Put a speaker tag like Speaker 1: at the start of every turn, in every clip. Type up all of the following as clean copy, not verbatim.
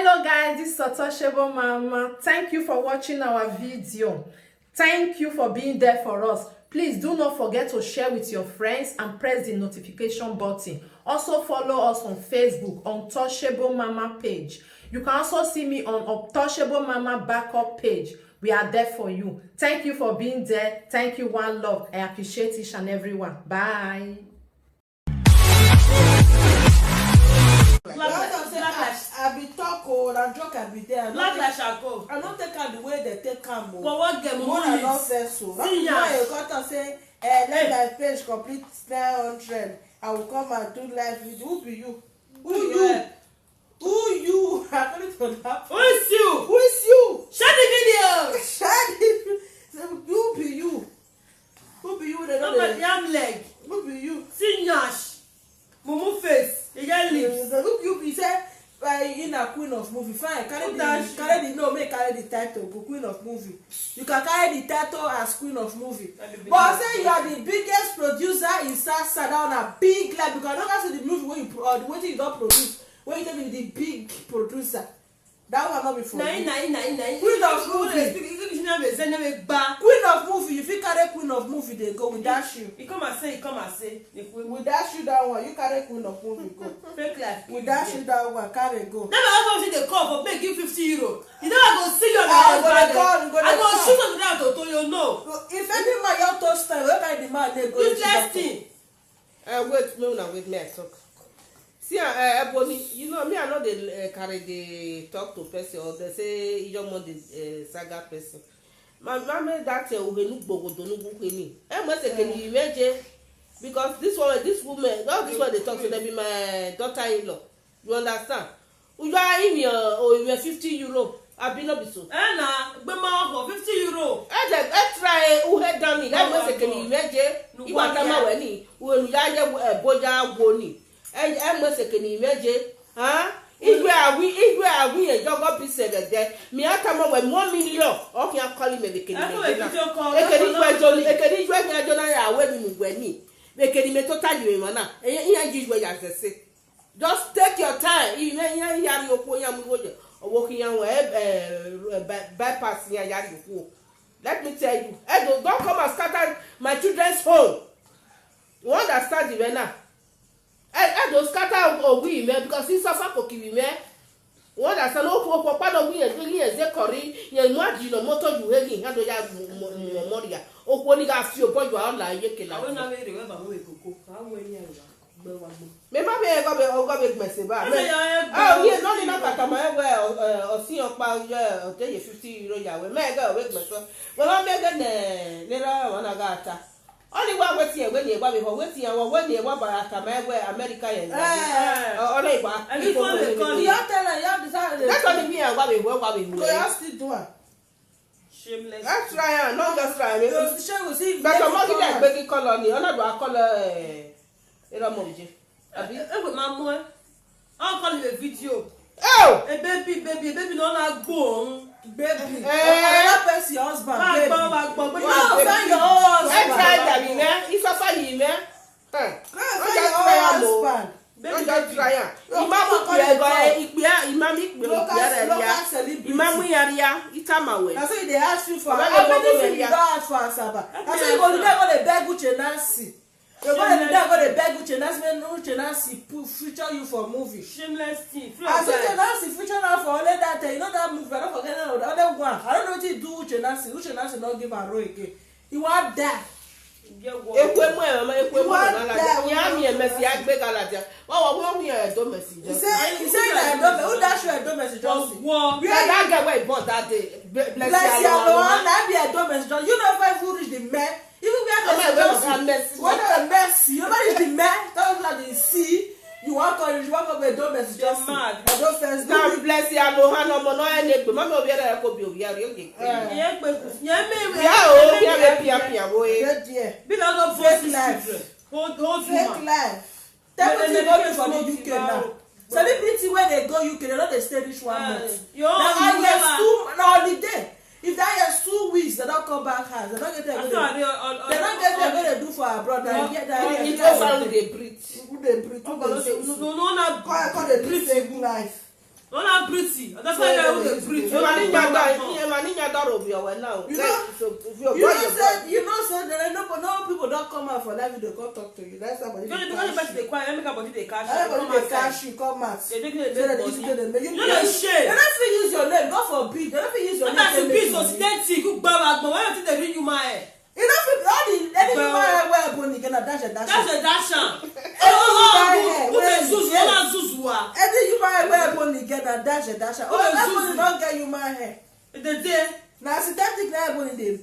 Speaker 1: Hello guys, this is Otoshebo Mama. Thank you for watching our video. Thank you for being there for us. Please do not forget to share with your friends and press the notification button. Also follow us on Facebook on Otoshebo Mama page. You can also see me on Otoshebo Mama backup page. We are there for you. Thank you for being there. Thank you, one love. I appreciate each and everyone. Bye.
Speaker 2: I be talk and joke I be there. I don't take am the way they take am.
Speaker 3: But what game
Speaker 2: more than not fair so. That's why you got to say, let my page complete 900. I will come and do live video. Who be you? Who you? Who you? I can't that.
Speaker 3: Who is you?
Speaker 2: Who is you?
Speaker 3: Share the video.
Speaker 2: Share the. Who be you? Who be you? They
Speaker 3: Look at yam leg.
Speaker 2: Who be you?
Speaker 3: See nyash. Mumu face. You get lips.
Speaker 2: Who you be say? In a queen of movie, fine. Carry the no, make carry the title. Go queen of movie. You can carry the title as queen of movie. But say you are the biggest producer in South Sudan, a big like because I don't see the movie when you or the way you don't produce. When you tell me the big producer, that one not be for you. Queen of movie. Queen of movie. If you carry queen of movie, they go with that shoe.
Speaker 3: You come and say.
Speaker 2: With that shoe that one, you carry queen of movie go.
Speaker 3: Fake life.
Speaker 2: With that shoe that one, carry go.
Speaker 3: Never ever see the call for make you 50 euro. You know I go see you on the
Speaker 2: I
Speaker 3: go shoot on the ground to you know.
Speaker 2: If any man your toast time, where can the man they go?
Speaker 3: Useless thing.
Speaker 4: Wait, me I talk. See, Ebony, you know me, I know they carry the talk to person or they say you don't want the saga person. My mama that we look bogo don't look me. I must say, can you imagine? Because this woman, all this one they talk to them be my daughter-in-law. You understand? You are in your or you are 50 euro. I've been up so.
Speaker 3: Anna, be more 50 euro.
Speaker 4: I try who had done it. I must say, can you imagine? You want to know when you are boja woni. I must say, can you imagine? Huh? If we a job piece there, me I come up with 1 million. Okay, I'm calling me the can just take your time. You or walking bypass let me tell you, don't come and scatter my children's home. You understand the now? I don't scatter or we man because he suffer for giving me. What I said, oh, for part of me and doing as they correct, you know, you know, motor you having handle your moria. Oh, when you got your boy, you are like, you can. I will not remember where how many maybe I got a message. Oh, yes, not enough at my well or see about or tell you 50 euro. We may go with myself. Well, I'm making the little one I got. Only one was here when you were here or when you were by America and only one. And you tell her, you have decided that's only me and what we were still doing. Shameless. That's right, not just right. But I'm not that baby colony, another color.
Speaker 3: With my boy, I'll call you a video.
Speaker 4: Oh,
Speaker 3: a baby, no not go. Baby,
Speaker 2: that person your husband. Baby,
Speaker 4: your husband. I tried that, man. If I find him, man. Husband. Don't just try it.
Speaker 2: That's why they ask you for how many things you don't ask for Asaba. That's why you go to beg Uche Nancy. You're going to beg Uche Nancy when Uche Nancy feature you for movie.
Speaker 3: Shameless thing.
Speaker 2: As Uche Nancy feature now for only that, you know that movie, I don't forget the other one. I don't know what you do Uche Nancy. Uche Nancy don't give a row again. You want that. You say that who dash you a domestic just that guy where he bought that day. Bless your Lord, that be a domestic. You know if who reach the man. Even we are messy. What a messy. You know is the man. Don't let the sea. You walk on a domestic just mad. I don't first.
Speaker 4: Now bless your Lord, no more any. Mama be there. Could be here.
Speaker 2: Fake life. Everything going for the UK now. Celebrity where they go UK, they don't stay this 1 month. Now holiday. If that is 2 weeks, they don't come back house. They don't get there. They don't get there. What they do for our brother.
Speaker 4: It's also they breathe.
Speaker 2: Who they breathe? No, call they breathe fake life.
Speaker 3: All are pretty. That's why they look pretty.
Speaker 4: You money nya dollar of your now.
Speaker 2: You know, so there no people don't come out for that video, come talk to you. That's somebody.
Speaker 3: Because they quiet, make body they cash.
Speaker 2: Everybody they cash you, come out.
Speaker 3: They make
Speaker 2: So that you get them. You
Speaker 3: no shame.
Speaker 2: don't have to use your name. God forbid. You don't have to use your name.
Speaker 3: That's a piece of steady. Cook baba, but why don't they bring you my?
Speaker 2: You know, all the anything where Bonnie gonna dash a dash.
Speaker 3: That's a dasher.
Speaker 2: Who
Speaker 3: they Zuzu? All are Zuzua.
Speaker 2: Anything you buy where Bonnie get a dash a dash. Oh, that Bonnie don't get you my hair.
Speaker 3: The day.
Speaker 2: Now, synthetic now Bonnie they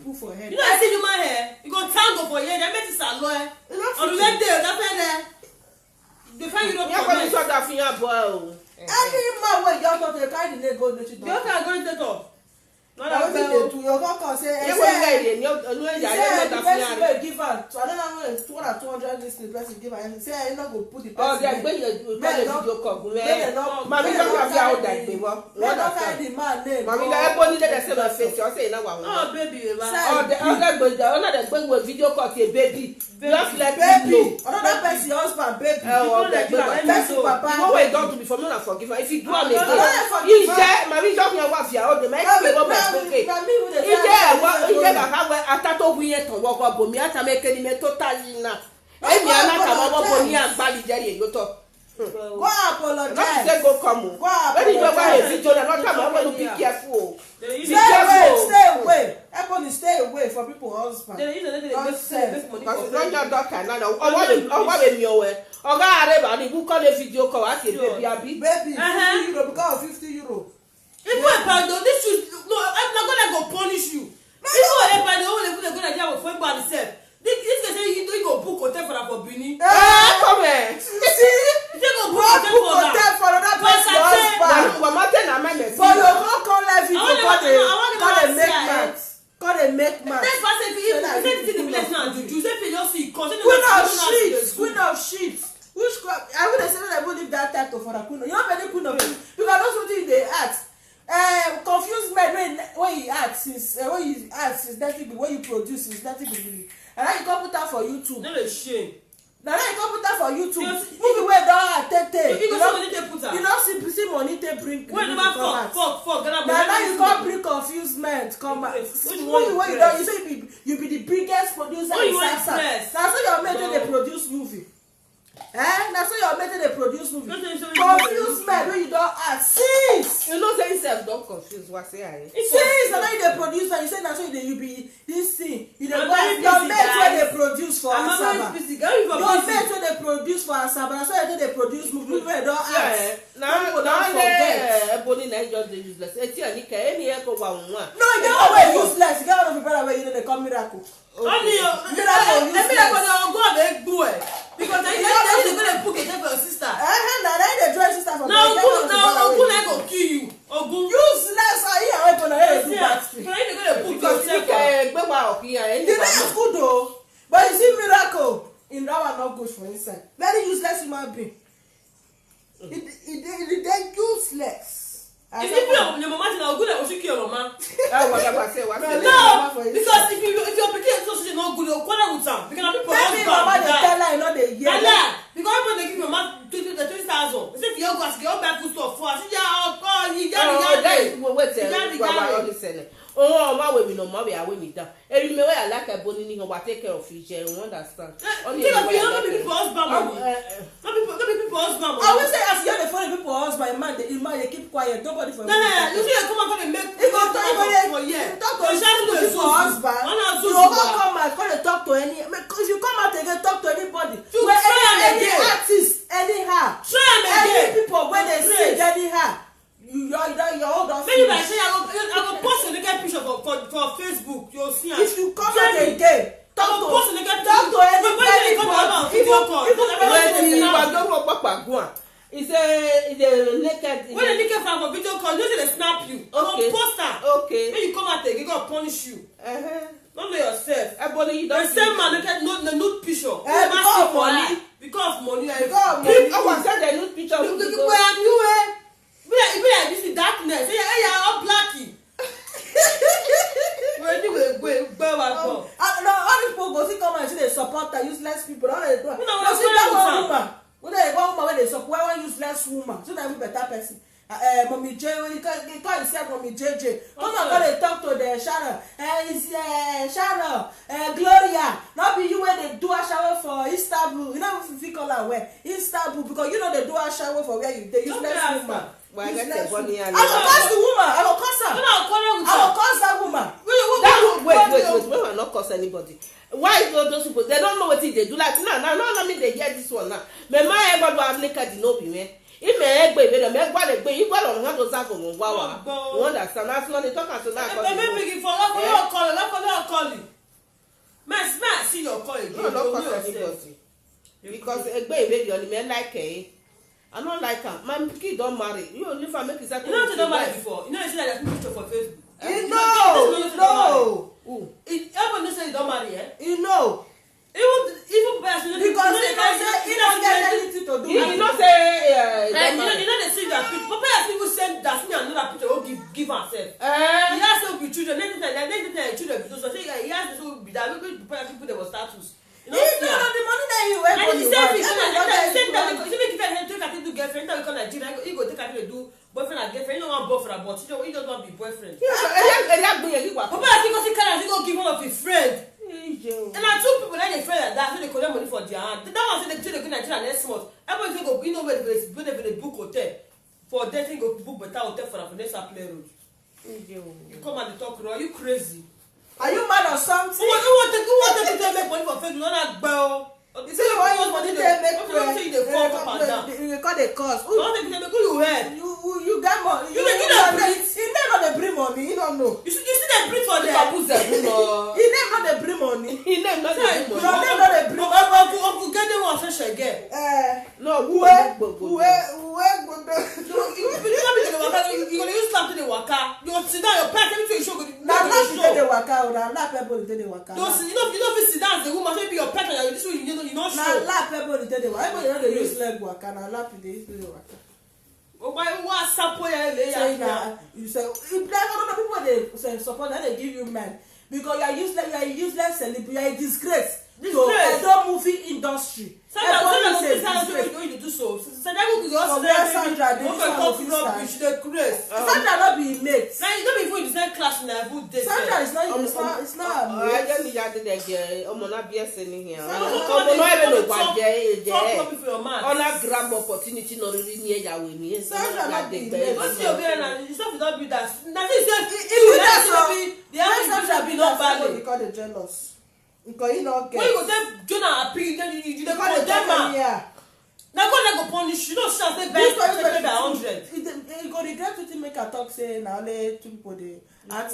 Speaker 2: put for head.
Speaker 3: You don't see you my hair. You go tango for here. They make it salon. On the next day, that's why they find you don't come.
Speaker 4: You got that for your boy.
Speaker 2: Any man where you go to the kind of go to the
Speaker 3: You can't go into top.
Speaker 2: Not that they do. Your uncle say,
Speaker 4: You want to
Speaker 2: give her. So I don't know 200 listeners. Person give her. Say I not go put the person.
Speaker 4: oh, they when you video call. Mommy don't have your that baby.
Speaker 2: What don't find the man name.
Speaker 4: Mommy that everybody that say my face. You say now one.
Speaker 3: Oh, baby.
Speaker 4: Oh, the other going with video call to a baby. Just like
Speaker 2: baby. Another person husband baby.
Speaker 4: Oh, that
Speaker 2: person papa.
Speaker 4: You what you don't do before me not forgive her. If you do am again.
Speaker 2: You
Speaker 4: You say, mommy don't know what you are. The make people okay. Ije ga we atato buye ton wo ko bomi atameke ni me totally na. Emi ana ka mo boni agbali jeri yo to.
Speaker 2: Go apologize.
Speaker 4: Not say go come. When you go buy a video na not come when you be careful.
Speaker 2: Stay away. Everybody stay away from people's husband.
Speaker 4: Because don't your doctor na o wa be mi o we. Oga are ba ni bu call a video call ati baby abi.
Speaker 2: Baby, 50 euro because of 50 euro.
Speaker 3: If you are this should no, I'm not gonna go punish you. If you are the only people gonna get for by themselves. This guy say you go book hotel for Bini.
Speaker 4: Come here.
Speaker 3: You go book hotel
Speaker 2: for that person husband.
Speaker 4: Mama tell na my message.
Speaker 2: But you can't call life video. Call a make man.
Speaker 3: That's why I say if you say the place now, you say if you just see
Speaker 2: Queen of shit. Which I would say that I would leave that title for a queen. You have any queen of shit. Because that's what they ask. Confused men when he acts is when he acts is nothing when you produce is nothing and now you come put that for YouTube.
Speaker 3: No shame.
Speaker 2: Now you come put that for YouTube. Movie where don't attend.
Speaker 3: You
Speaker 2: don't see money they bring.
Speaker 3: When never fuck.
Speaker 2: Now you can't bring confused men come back. Movie where you don't you say you be the biggest producer in South. That's how you're making they produce movie. That's why you're making a produce movie. Confuse men when you don't ask. Since
Speaker 4: you know say yourself don't confuse what say I.
Speaker 2: Since and then the producer, you say that's why you be this thing. You know your mates when they produce for Asaba. Your mates when they produce for Asaba. That's why they produce movie when they don't ask.
Speaker 4: Now forget. Ebony na just the useless. Eti ani ka any e ko wa nwa.
Speaker 2: No, you get away useless. You get out of the brother where you know they come miracle.
Speaker 3: Only miracle no go make boy. Because they going to book it for your sister.
Speaker 2: Now they dress sister for
Speaker 3: now Ogun I go kill you. Ogun
Speaker 2: useless. I hear when I do that.
Speaker 3: They going to book yourself.
Speaker 4: Gbe wa okin ya.
Speaker 2: The name is good though. But you see miracle in that one not good for inside. Very useless human being. It then useless.
Speaker 3: If you put your mama to good, I will kill your mama.
Speaker 2: No,
Speaker 3: because if your picking social not good, you'll call with some. Because people
Speaker 2: mama they tell her not the year.
Speaker 3: Because when they give your mama 20,000, if you go ask your back food stuff for us,
Speaker 4: oh, my way, no, mommy, I will meet that. Every way I like a bonny, or take care of you, you understand?
Speaker 3: Only people husband.
Speaker 2: I will say, as you're the funny people husband, man, they keep quiet, nobody for
Speaker 3: you see, come and make
Speaker 2: it go talk to husband. You don't come and come and talk to any, because you come out again, talk to anybody. Any artist, anyhow. Any people, when they sing, anyhow. You're old off.
Speaker 3: Maybe I say I go post a naked picture for Facebook. You'll see.
Speaker 2: If you come out again, talk to
Speaker 4: anybody. It's a naked.
Speaker 3: When a naked fan for video call, you they snap you. Okay. Poster.
Speaker 4: Okay.
Speaker 3: When you come out again, gonna punish you. Don't know yourself.
Speaker 4: Everybody, you don't.
Speaker 3: The same man look at the nude picture.
Speaker 2: Because of money.
Speaker 3: Because of money.
Speaker 4: I want to send the nude picture.
Speaker 3: Where you be like this in darkness. Hey, all blacky. Where do we go?
Speaker 2: No, all these people go see come and see they support the useless people. All they do.
Speaker 3: No, see that
Speaker 2: woman. When they go woman, when they support one useless woman, so that we better person. Mommy J, when he call himself Mommy JJ. Come on, go dey talk to the Sharon. It's Sharon, Gloria. Not be you when they do a shower for Istanbul. You know if you call her where Istanbul because you know they do a shower for where you they useless woman.
Speaker 4: Why get the money and
Speaker 2: I will curse the woman. I will curse her. I will curse that woman.
Speaker 4: Wait, we will not curse anybody. Why those people? They don't know what they do. Like no, me they hear this one now. Me my ever do have naked di no be me. If me egbe be me gba le gbe, you go on how to say for gwa wa. You understand? That's not they talk as na call.
Speaker 3: Me begin for that call. Man, see your call again.
Speaker 4: No, not curse anybody. Because egbe be the only me like I don't like her. My kid don't marry. You only for make exactly.
Speaker 3: You know they don't marry before. You know you see that picture for Facebook.
Speaker 2: You know.
Speaker 3: Everyone say you don't marry, eh?
Speaker 2: You know.
Speaker 3: Even best
Speaker 2: because he don't get anything to do.
Speaker 4: You know say
Speaker 3: you know they see that picture. Papa has people send that me another picture will give herself. He has to be children. Anything children because so say he has to be that people they will status. You know
Speaker 2: the money that you earn.
Speaker 3: And the same thing, you make it take her to girlfriend. Now we come Nigeria, he go take her to do boyfriend and girlfriend. You don't want boyfriend, but he don't want to be boyfriend. Papa has to go see Canada, he go give one of his friends. And I two people like they friend like that, so they collect money for their hand. That one say they go Nigeria next month. Everybody go, you know where they book hotel for dating, go book better hotel for the next play road. You come and talk, are you crazy?
Speaker 2: Are you mad or something?
Speaker 3: Who want to make money for Facebook? Not bell.
Speaker 2: You say you want money to make
Speaker 3: you
Speaker 2: call the cost.
Speaker 3: You heard?
Speaker 2: You got money.
Speaker 3: You breathe.
Speaker 2: He never dey bring money. He don't know.
Speaker 3: You see them breathe for them.
Speaker 2: He never dey bring money.
Speaker 4: He never dey bring money.
Speaker 2: No, they not dey bring.
Speaker 3: Uncle get them one fresh again.
Speaker 2: No, who
Speaker 3: you gonna use slap to the waka. You sit down, your pet everything you show.
Speaker 2: Now they waka. Now people dey waka.
Speaker 3: You know if sit down as a woman, maybe your pet and this way you not show.
Speaker 2: Now lap people dey waka. Everybody know they use leg waka. Now lap dey use waka.
Speaker 3: Why support
Speaker 2: you say if there are people they say support that they give you men because you are useless celebrity, you are a disgrace to the movie industry.
Speaker 3: Sandra going to do so. Sandra
Speaker 2: not be mate.
Speaker 3: Now you don't even in the same class in a good day.
Speaker 2: Sandra is not. It's not.
Speaker 4: I just need to get not be sending here. Ona grab opportunity no really near ya with me.
Speaker 2: Sandra not be mate.
Speaker 3: What's your opinion? It's not without be that. Nothing said. The answer be not valid.
Speaker 2: Because they're jealous. Because you not get.
Speaker 3: When you go them Jonah appeal, then you dey call them man. Now God go punish you. No chance they best protected by 100.
Speaker 2: You go regret to make a talk say na only two people dey act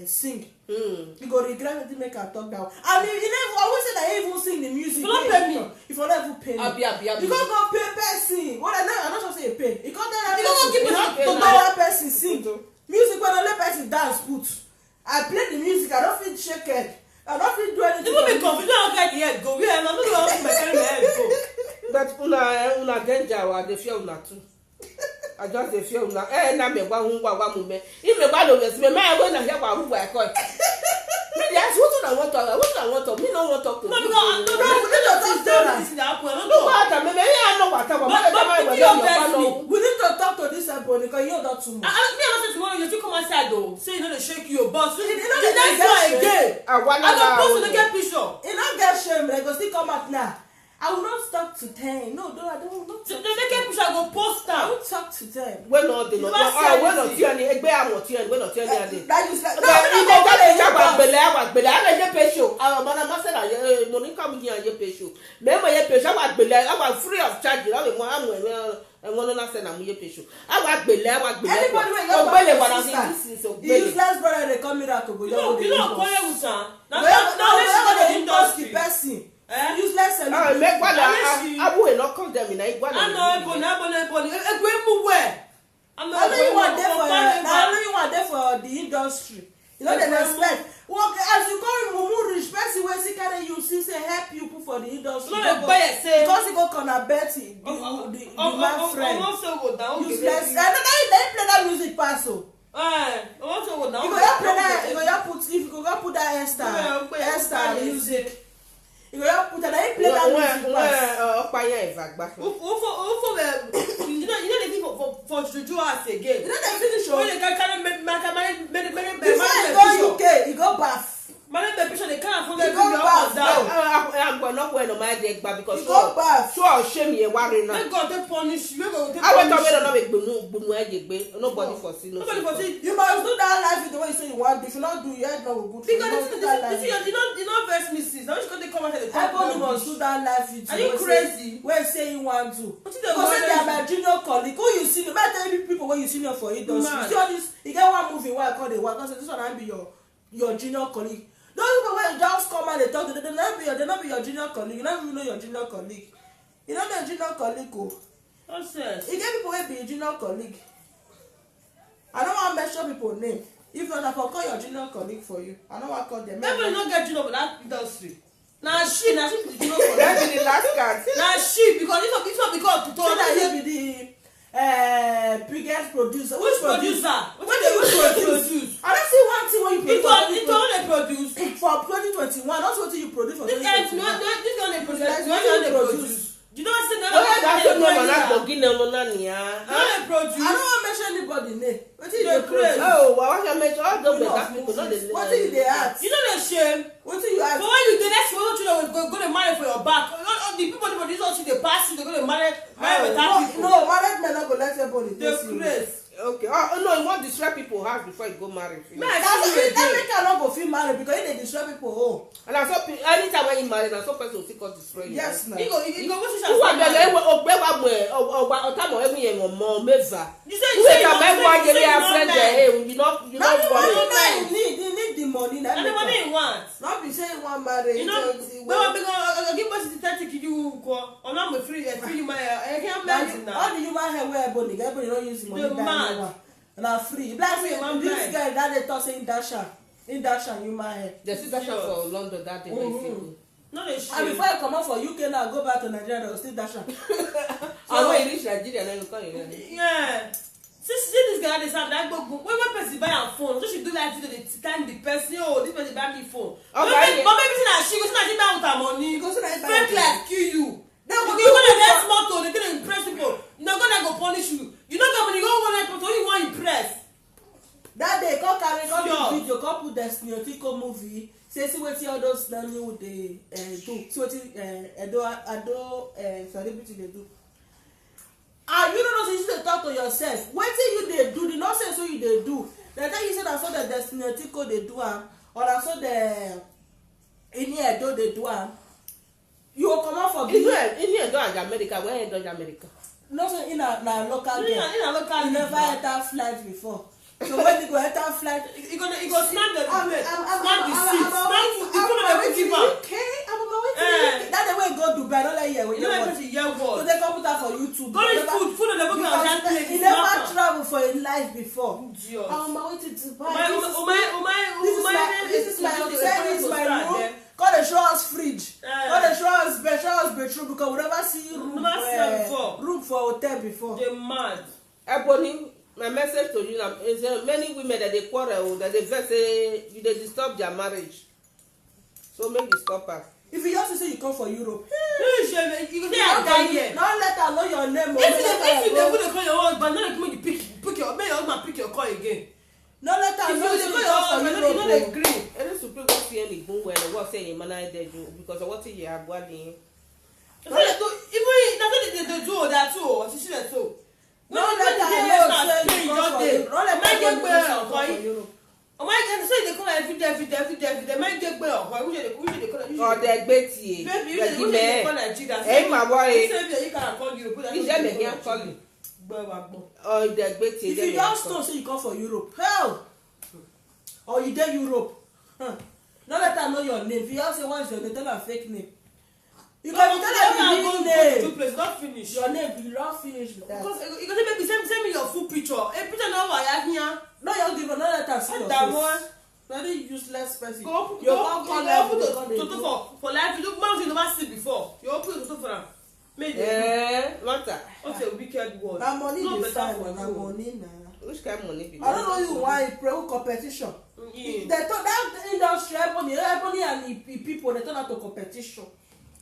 Speaker 2: sing. You go regret to make a talk down. And you never always say that he even sing the music.
Speaker 3: You don't pay me.
Speaker 2: If you never pay me. You go pay person. What I'm not sure say you pay. You can't tell person sing. Music when only person dance put. I play the music. I don't feel shaken. I don't feel do anything.
Speaker 3: You be confused. I don't get the head go. Yeah, I'm not going to my head go.
Speaker 4: But una danger wa dey fear una too. I just dey fear una. Na me gba hu gba mu me. If me gba lo me me go na hear gba hu gba ko. Me dey ask what I want to. Me no want to.
Speaker 3: No, because we need to talk to this happen.
Speaker 4: No what me I know what
Speaker 2: we need to talk to this everybody because you don't too much.
Speaker 3: Me I say tomorrow you still come outside though. Say you know they shake your boss. The next one again. I don't post to get picture.
Speaker 2: You don't get shame. They go still come out now. I will not talk to them. No, I don't not talk.
Speaker 3: They make picture I go post
Speaker 2: I
Speaker 3: am.
Speaker 2: won't talk to them.
Speaker 4: When not they not. When not you any egbe am ti when not you any.
Speaker 2: That is like
Speaker 4: no I je pesho. Mana ma say na no ni come here je pesho. Me ma je pesho wa gbele I free of charge. I we mo am we na say na mo je pesho. I wa gbele
Speaker 2: anybody wey
Speaker 4: go gbele wa na
Speaker 2: the useless brother they come miracle go
Speaker 3: you know call you san.
Speaker 2: Now the industry person. Useless celebrity.
Speaker 4: Make one abu e not come them in Igwana.
Speaker 3: I know ebony. Egwe mu where?
Speaker 2: I know you want there for the industry. You know they respect. Well, as you call Mumu rich person wey see kind you see say help you put for the industry.
Speaker 3: No say
Speaker 2: because he go corner Betty the man friend. Useless. And they play that music pass so.
Speaker 3: Also go down.
Speaker 2: You go play that. You go put that Esther music. You go put that. Play that music pass.
Speaker 4: Opaya evagba.
Speaker 3: You know the thing for juju house again.
Speaker 2: You know they finish
Speaker 3: When
Speaker 2: o.
Speaker 3: they carry
Speaker 2: Before he go UK, he go bath.
Speaker 3: manage the patient, they can't afford
Speaker 2: He
Speaker 3: them
Speaker 2: go
Speaker 3: to
Speaker 2: bath.
Speaker 3: up and down.
Speaker 4: I'm gonna go no my deck back because
Speaker 2: He go bath.
Speaker 4: so I'll shame you worry now.
Speaker 3: Make God take punish you. Make God take
Speaker 4: I went
Speaker 3: punish
Speaker 4: away
Speaker 3: you.
Speaker 4: no make bunu egbe. Nobody foresee no.
Speaker 3: Nobody for see.
Speaker 2: You must do that life the way you say you want. If you not do, your head not go good. For you.
Speaker 3: Because
Speaker 2: You must do that life.
Speaker 3: you know verse me sis. Now you go take come out and talk
Speaker 2: Everybody must
Speaker 3: rubbish.
Speaker 2: do that life with
Speaker 3: Are
Speaker 2: you.
Speaker 3: you crazy?
Speaker 2: Where say you want to.
Speaker 3: What you
Speaker 2: Because say
Speaker 3: dey
Speaker 2: they are my junior colleague. Who you see? About tell you people when you senior for industry.
Speaker 3: Mad.
Speaker 2: You see all this. You get one movie where I call the work. I say this one I be your junior colleague. Those people when you just come and they talk to them, they not be your junior colleague. You don't even know your junior colleague. You don't know your junior colleague. Oh.
Speaker 3: Nonsense.
Speaker 2: You get people wey be your junior colleague. I don't want to mention people name. If not, I for call your junior colleague for you. I don't want to call them.
Speaker 3: Everybody no get job for that industry. Na she be the junior colleague.
Speaker 4: That be the last card.
Speaker 3: Na she because it's not because to
Speaker 2: So
Speaker 3: talk.
Speaker 2: that you be the biggest producer.
Speaker 3: Which producer?
Speaker 2: What do you produce? I don't see one thing when you produce.
Speaker 3: It all they produce.
Speaker 2: For 2021, that's what you produce for
Speaker 3: This guy,
Speaker 2: 2021.
Speaker 3: this one they produce.
Speaker 2: Like,
Speaker 3: This
Speaker 2: what
Speaker 3: one
Speaker 2: you
Speaker 3: they
Speaker 2: produce?
Speaker 3: produce. You don't say none
Speaker 4: Oh,
Speaker 3: of
Speaker 4: that's
Speaker 3: that.
Speaker 4: no man na go gine no na nia.
Speaker 3: None they produce.
Speaker 2: I don't want to mention anybody name. What you
Speaker 3: They're
Speaker 2: dey produce?
Speaker 3: crazy.
Speaker 4: Oh, well, what you mention all those better people no dey.
Speaker 2: What you dey ask?
Speaker 3: You know the shame.
Speaker 2: What you ask?
Speaker 3: But when you do that's what you know go to marry for your back. All the people for this also they pass you, they're gonna marry better people.
Speaker 2: No, married men not go let everybody
Speaker 3: They're
Speaker 2: taste you.
Speaker 3: crazy.
Speaker 4: Okay. Oh no, you want to destroy people house before you go marry.
Speaker 3: Man,
Speaker 2: That's
Speaker 3: I see you
Speaker 2: that
Speaker 3: again.
Speaker 2: make I not go feel married because if they destroy people home.
Speaker 4: And I saw anytime when you marry, na so person will still come destroy you.
Speaker 2: Yes, na.
Speaker 3: You go go to
Speaker 4: Who are the ogbe wa mo ogba otamo every yen mo meva.
Speaker 3: You say
Speaker 4: Who
Speaker 3: you say
Speaker 4: is
Speaker 3: you
Speaker 4: that my
Speaker 3: don't
Speaker 4: friend
Speaker 3: say
Speaker 4: your friend there? You not
Speaker 2: Now the money
Speaker 4: worry.
Speaker 2: now you need the money.
Speaker 3: and the money you want.
Speaker 2: Not be saying one marriage.
Speaker 3: You know, but give us the 30 you go. Or not me free you my I can't imagine
Speaker 2: all
Speaker 3: now.
Speaker 2: the human hair wear body, everybody don't use the money.
Speaker 3: They're mad.
Speaker 2: And I'm free. Like
Speaker 3: Free, man,
Speaker 2: this
Speaker 3: blind.
Speaker 2: guy that they talk saying Dasha human hair.
Speaker 4: The situation for London that day very simple.
Speaker 3: No they
Speaker 2: And
Speaker 3: shame.
Speaker 2: before I come out for UK now, go back to Nigeria, they will still Dasha.
Speaker 4: And when you reach Nigeria, then you come here.
Speaker 3: Yeah. See this guy this time that go when person buy a phone, so she do like they time the person, oh this person buy me phone. But maybe say na she go say na she buy with her money.
Speaker 2: Go say na she buy
Speaker 3: Fake
Speaker 2: with her
Speaker 3: like kill you.
Speaker 2: They go
Speaker 3: You gonna get smart to they gonna impress people. No gonna go punish you. You know that when you go one person only one impress.
Speaker 2: That day, come carry, come
Speaker 3: Sure.
Speaker 2: do video, come put Destiny Otiko movie. Say, see what all those Nollywood they do. See what Ado celebrity they do. And you don't know, so you should talk to yourself. What thing you they do? The nonsense what you they do. They tell you say that's what the Destiny Otiko they do, or that's what the Ini Edo they do. You will come out for
Speaker 4: In here, don't America. Where you don't America?
Speaker 2: no say in a local game.
Speaker 3: In a local
Speaker 2: You never enter flight before. So when you go enter flight,
Speaker 3: You go snap the
Speaker 2: I'm
Speaker 3: plate,
Speaker 2: on
Speaker 3: snap the
Speaker 2: my
Speaker 3: seat,
Speaker 2: way
Speaker 3: snap
Speaker 2: to
Speaker 3: the food of the give up.
Speaker 2: UK. I'm on my way to UK. That the way go Dubai, don't let you
Speaker 3: You know what you hear
Speaker 2: So
Speaker 3: word.
Speaker 2: they come put that for YouTube.
Speaker 3: Go eat food of the book and just play.
Speaker 2: He never traveled for his life before.
Speaker 3: Jesus.
Speaker 2: I'm on my way to Dubai. This is my hotel. This is my room. God they show us fridge. God they show us bedroom because we never see room for hotel before.
Speaker 3: They mad.
Speaker 4: Ebony, my message to you now is many women that they quarrel, that they vex say you they disturb their marriage. So make you stop her.
Speaker 2: If you just say you come for Europe,
Speaker 3: You go say I die here.
Speaker 2: now let her know your name.
Speaker 3: If you dey call your husband, no let me pick your make your husband pick your call again.
Speaker 2: No let her
Speaker 3: If
Speaker 2: know
Speaker 3: you
Speaker 2: say
Speaker 3: dey
Speaker 2: you
Speaker 3: call your
Speaker 2: come
Speaker 3: husband,
Speaker 2: for
Speaker 3: you no
Speaker 2: Europe.
Speaker 3: dey gree.
Speaker 4: Any supreme court see any boom when the what say in man they do because of what you have body.
Speaker 3: Even that's what they do that too. What you see that too.
Speaker 2: No let her know say you come for Europe. No let her know say you come for Europe.
Speaker 3: Oh my God! So they call every day. Might get better. Why would they call it?
Speaker 4: Or the betty.
Speaker 3: Baby, you dey call Nigeria.
Speaker 4: Hey my boy.
Speaker 3: Say you can call Europe.
Speaker 4: Is that me here calling? Or the betty.
Speaker 2: If you just know say you come for Europe, hell, or you dey Europe, no let her know your name. If you just say what is your name, tell her fake name. You can tell her the real name.
Speaker 3: Place not finish.
Speaker 2: Your name, you don't finish with that.
Speaker 3: Because you go say baby send me your full picture. A picture no wire here.
Speaker 2: No, you give her, no let her see your
Speaker 3: That
Speaker 2: face.
Speaker 3: one.
Speaker 2: Very useless person.
Speaker 3: Go open
Speaker 2: Toto
Speaker 3: for life. You don't man you never see before. You open the toto for them. Make them.
Speaker 4: Matter.
Speaker 3: What's a wicked word?
Speaker 2: na money
Speaker 3: No
Speaker 2: dey
Speaker 3: better
Speaker 2: find
Speaker 3: for
Speaker 2: na
Speaker 3: you.
Speaker 2: money na.
Speaker 4: Which kind of money be
Speaker 2: I don't know you why pray competition.
Speaker 3: Yeah.
Speaker 2: They turn that industry ebony and the people they turn out to competition.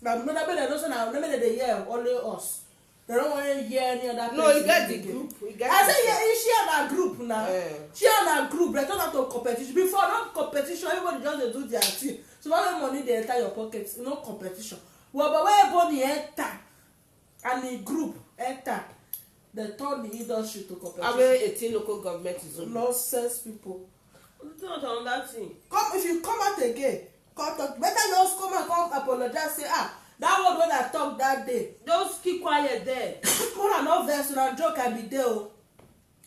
Speaker 2: Na no that they know say na no make they hear only us. They don't want to hear any other person.
Speaker 4: No, you get the group.
Speaker 2: I say yeah, she and her group now. She and her group, they turn out to competition. Before, not competition, everybody just dey do their thing. So when money they enter your pockets, no competition. Well, but when everybody enter and the group enter, they turn the industry to competition.
Speaker 4: I mean, 18 local government is on.
Speaker 2: Nonsense people.
Speaker 3: Don't on that thing.
Speaker 2: Come if you come out again, come talk. Better just come and come apologize. Say that word when I talk that day.
Speaker 3: Just keep quiet there.
Speaker 2: More than no verse, na joke I be there.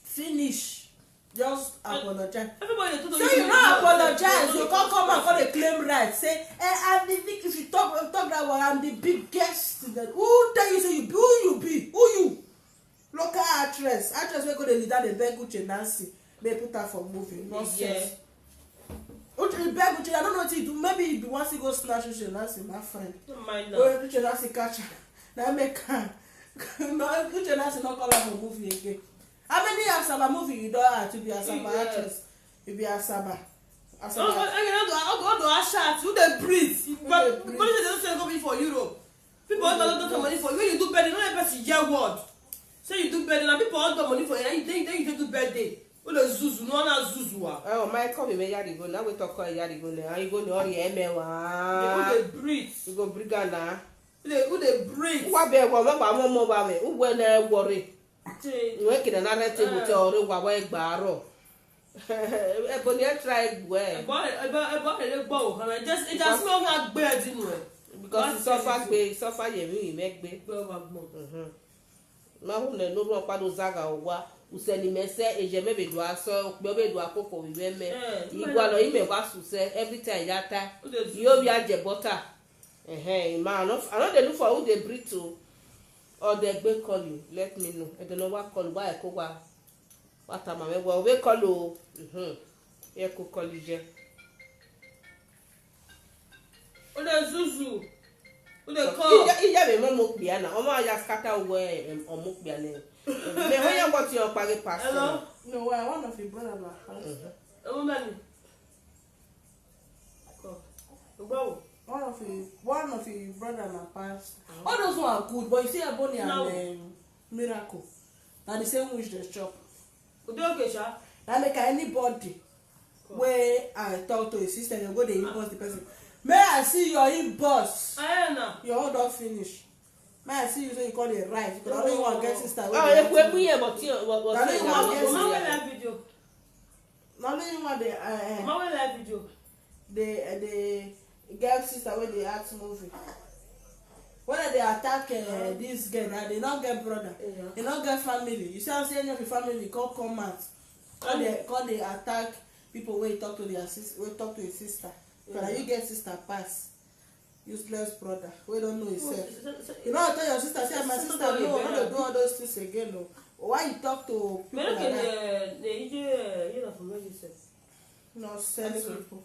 Speaker 2: Finish. Just apologize.
Speaker 3: Everybody dey
Speaker 2: So you no apologize, you come and come dey claim right. Say, I'm the big. If you talk that one, I'm the biggest. Who tell you say you be? Who you be? Who you? Local actress wey go dey lead that dey beg Uche Nancy. They put her for movie. Nonsense. Uche beg Uche. I don't know what he do. Maybe he wants to go snatch Uche Nancy, my friend.
Speaker 3: Don't mind now.
Speaker 2: Or Uche Nancy catch her. That make her. No, Uche Nancy not call her for movie again. How many Asaba movie you don't have to be Asaba actress? You be Asaba.
Speaker 3: Go to Asha. Who they breathe? But police they don't say go be for Europe. People don't get money for you. When you do better, don't let person hear word. Say you do better, now people don't get money for you. Then you do birthday. What the zuzu? No one zuzu.
Speaker 4: Oh, my come me yari go. Now we talk about yari go. Now you go no emewa.
Speaker 3: Who they breathe?
Speaker 4: You go brigana.
Speaker 3: Who they breathe?
Speaker 4: What be what? What more ba me? Who when worry? We can na rete go te ore wa wa egbaro. Ebo ni try well.
Speaker 3: It just smell like birds in way.
Speaker 4: Because it suffer ye make be. Ma hu ne no ro pa do zaga wa. Useni mese ejeme be do aso be do akoko we me. Igwa lo ime wa suse every time yata. You be aje butter. Man, I know they look for who they breed to. Or they be call you. Let me know. I don't know what call why I call what am I? Well, we call you. Yeah, could call you.
Speaker 3: Who they zuzu? Who they call?
Speaker 4: Iya be mo mokbiana. Omo ya scatter away or mokbiana. Me when you got your page pass.
Speaker 3: Hello.
Speaker 2: No, I want of your brother na house.
Speaker 3: Mani. Go.
Speaker 2: One of your brother na pass. All those one are good, but you see Ebony and Miracle. Now the same wish they chop.
Speaker 3: Okay, Sha.
Speaker 2: Now make anybody where I talk to a sister, you go the inbox the person. May I see your inbox? Your order finish. May I see you so you call it right? Because I don't even want to get sister.
Speaker 4: Oh, if we hear what
Speaker 2: video. Not only want
Speaker 3: the video.
Speaker 2: The girl sister when they act movie. When they attack this girl, they don't get brother, they don't get family. You see, I'm saying any of the family come out. Call they attack people when you talk to their sister, when talk to his sister. Because you get sister pass. Useless brother. We don't know himself. You know, I tell your sister, say my sister, no, I don't do all those things again. No. Why you talk to people like that? No sense people.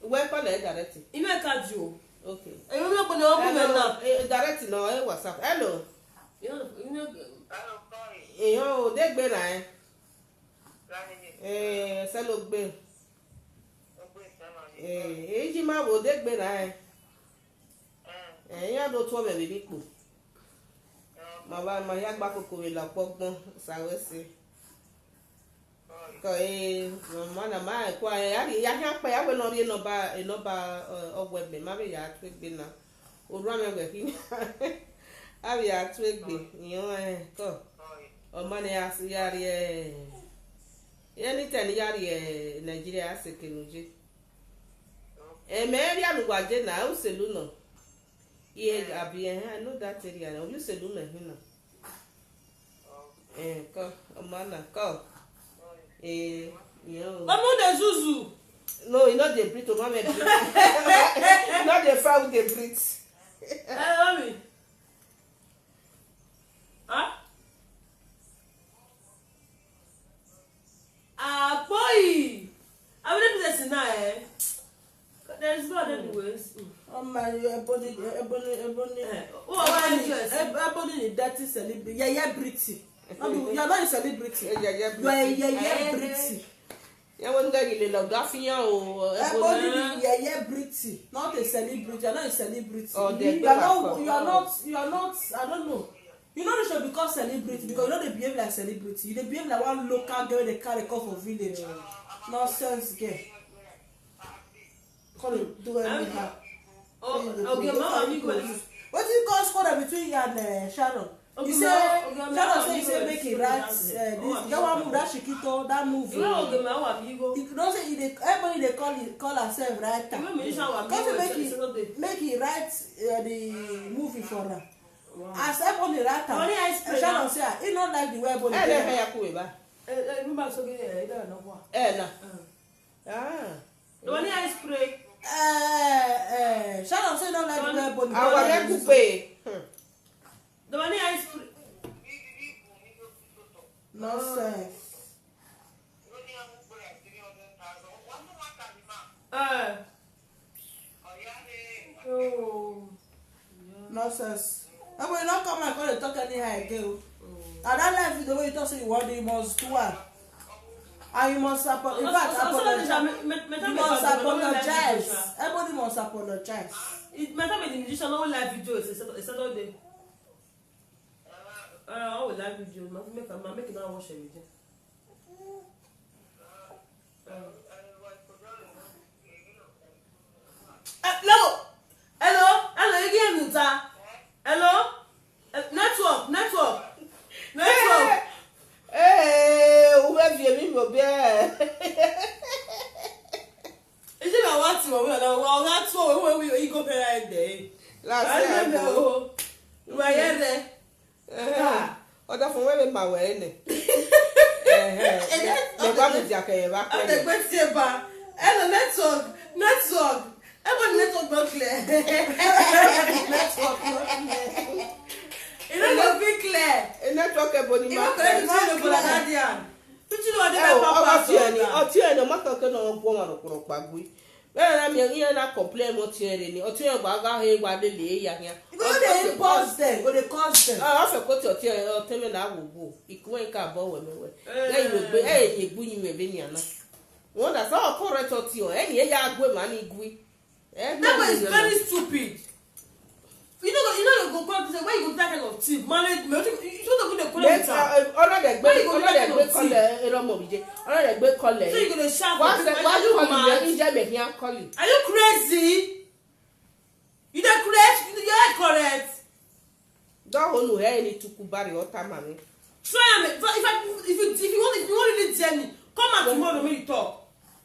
Speaker 4: Where call it directly? Okay. Directly no WhatsApp. Hello. Yo, they be na. Selo gbe. Eji ma bo de gbe na. Ya do to me bi po. Ma ba ma ya gba kokoro la pogbon sawe si. Ko ma na ma ko ya ya pa ya we no ri no ba ogwe be ma be ya tu gbe na. Oru ame gbe ki. Abi ya tu gbe yan ko. O ma ne asiyari anytime yari Nigeria asekenuji. Me area lugwaje na uselu no. Ye abi I know that area na uselu me hina. Ko omana ko. Yo.
Speaker 3: Mama de zuzu.
Speaker 4: No, you not the breed to mama. Not the foul the breed.
Speaker 3: Mami. Boy, I'm not listening now. There is no other ways.
Speaker 2: Oh my, Ebony. Ebony is dirty celebrity. Yeah, Britty. You're not a celebrity. You are a Britty.
Speaker 4: Yeah, when they get the Gaffia or
Speaker 2: Everybody yeah pretty, not a celebrity. You're not a celebrity.
Speaker 4: Oh,
Speaker 2: You are not. I don't know. You know they should become celebrity because you know they behave like celebrity. You they behave like one local girl they carry come from village. Nonsense, girl. Can't do anyhow.
Speaker 3: Okay, mama, you go.
Speaker 2: What do you call score between you and Sharon? You say Sharon you say make it right. This that one move that Shikito that movie.
Speaker 3: You know, okay, mama, you go.
Speaker 2: You don't say everybody they call herself right. Because make it right the movie for her. Wow. As everybody right her. Sharon say he not like the way everybody.
Speaker 3: Remember so good. No. The one I spray.
Speaker 2: Sharon say not like the way everybody.
Speaker 4: I will pay.
Speaker 3: The one I spray.
Speaker 2: Nonsense.
Speaker 3: Oh.
Speaker 2: Nonsense. I will not come and call talk anyhow again. And that life is the way you talk, so you want you must do one. And you must apologize. In fact, you must apologize. Everybody must apologize.
Speaker 3: It matter with the musician, no live video. It's a Saturday. I will live video. I'm making that watch everything. Hello, again, Muta. Hello, network.
Speaker 4: Whoever you mean, will be.
Speaker 3: Is it about what? Well, that's all when we go behind there.
Speaker 4: Last year,
Speaker 3: we are there.
Speaker 4: Other from where my way. The government jacket.
Speaker 3: I'm the question about network. Everyone network not clear. Network not clear. It don't be clear.
Speaker 4: Network about the
Speaker 3: market.
Speaker 4: na complain mo tiere ni otu e gba ga he gba de le ya ya
Speaker 2: go dey impose them go dey cause them
Speaker 4: ah fe ko ti o tiere o teme na agbogbò ikuwe nka bo we mewe na iwe egbu yin me be ni ana won da so correct o ti o eni e ya agwe ma ni igwi
Speaker 3: that is very stupid. You know go come say why you go that kind of thief management you don't go dey call it
Speaker 4: ona de gbe call ero mo bije ona de gbe call
Speaker 3: so you go dey shout
Speaker 4: why call you je me here call you
Speaker 3: are you crazy you dey crazy you dey correct
Speaker 4: don't hold no hair ni tukubari o ta mami
Speaker 3: try am if you want really tell me come out tomorrow make you talk.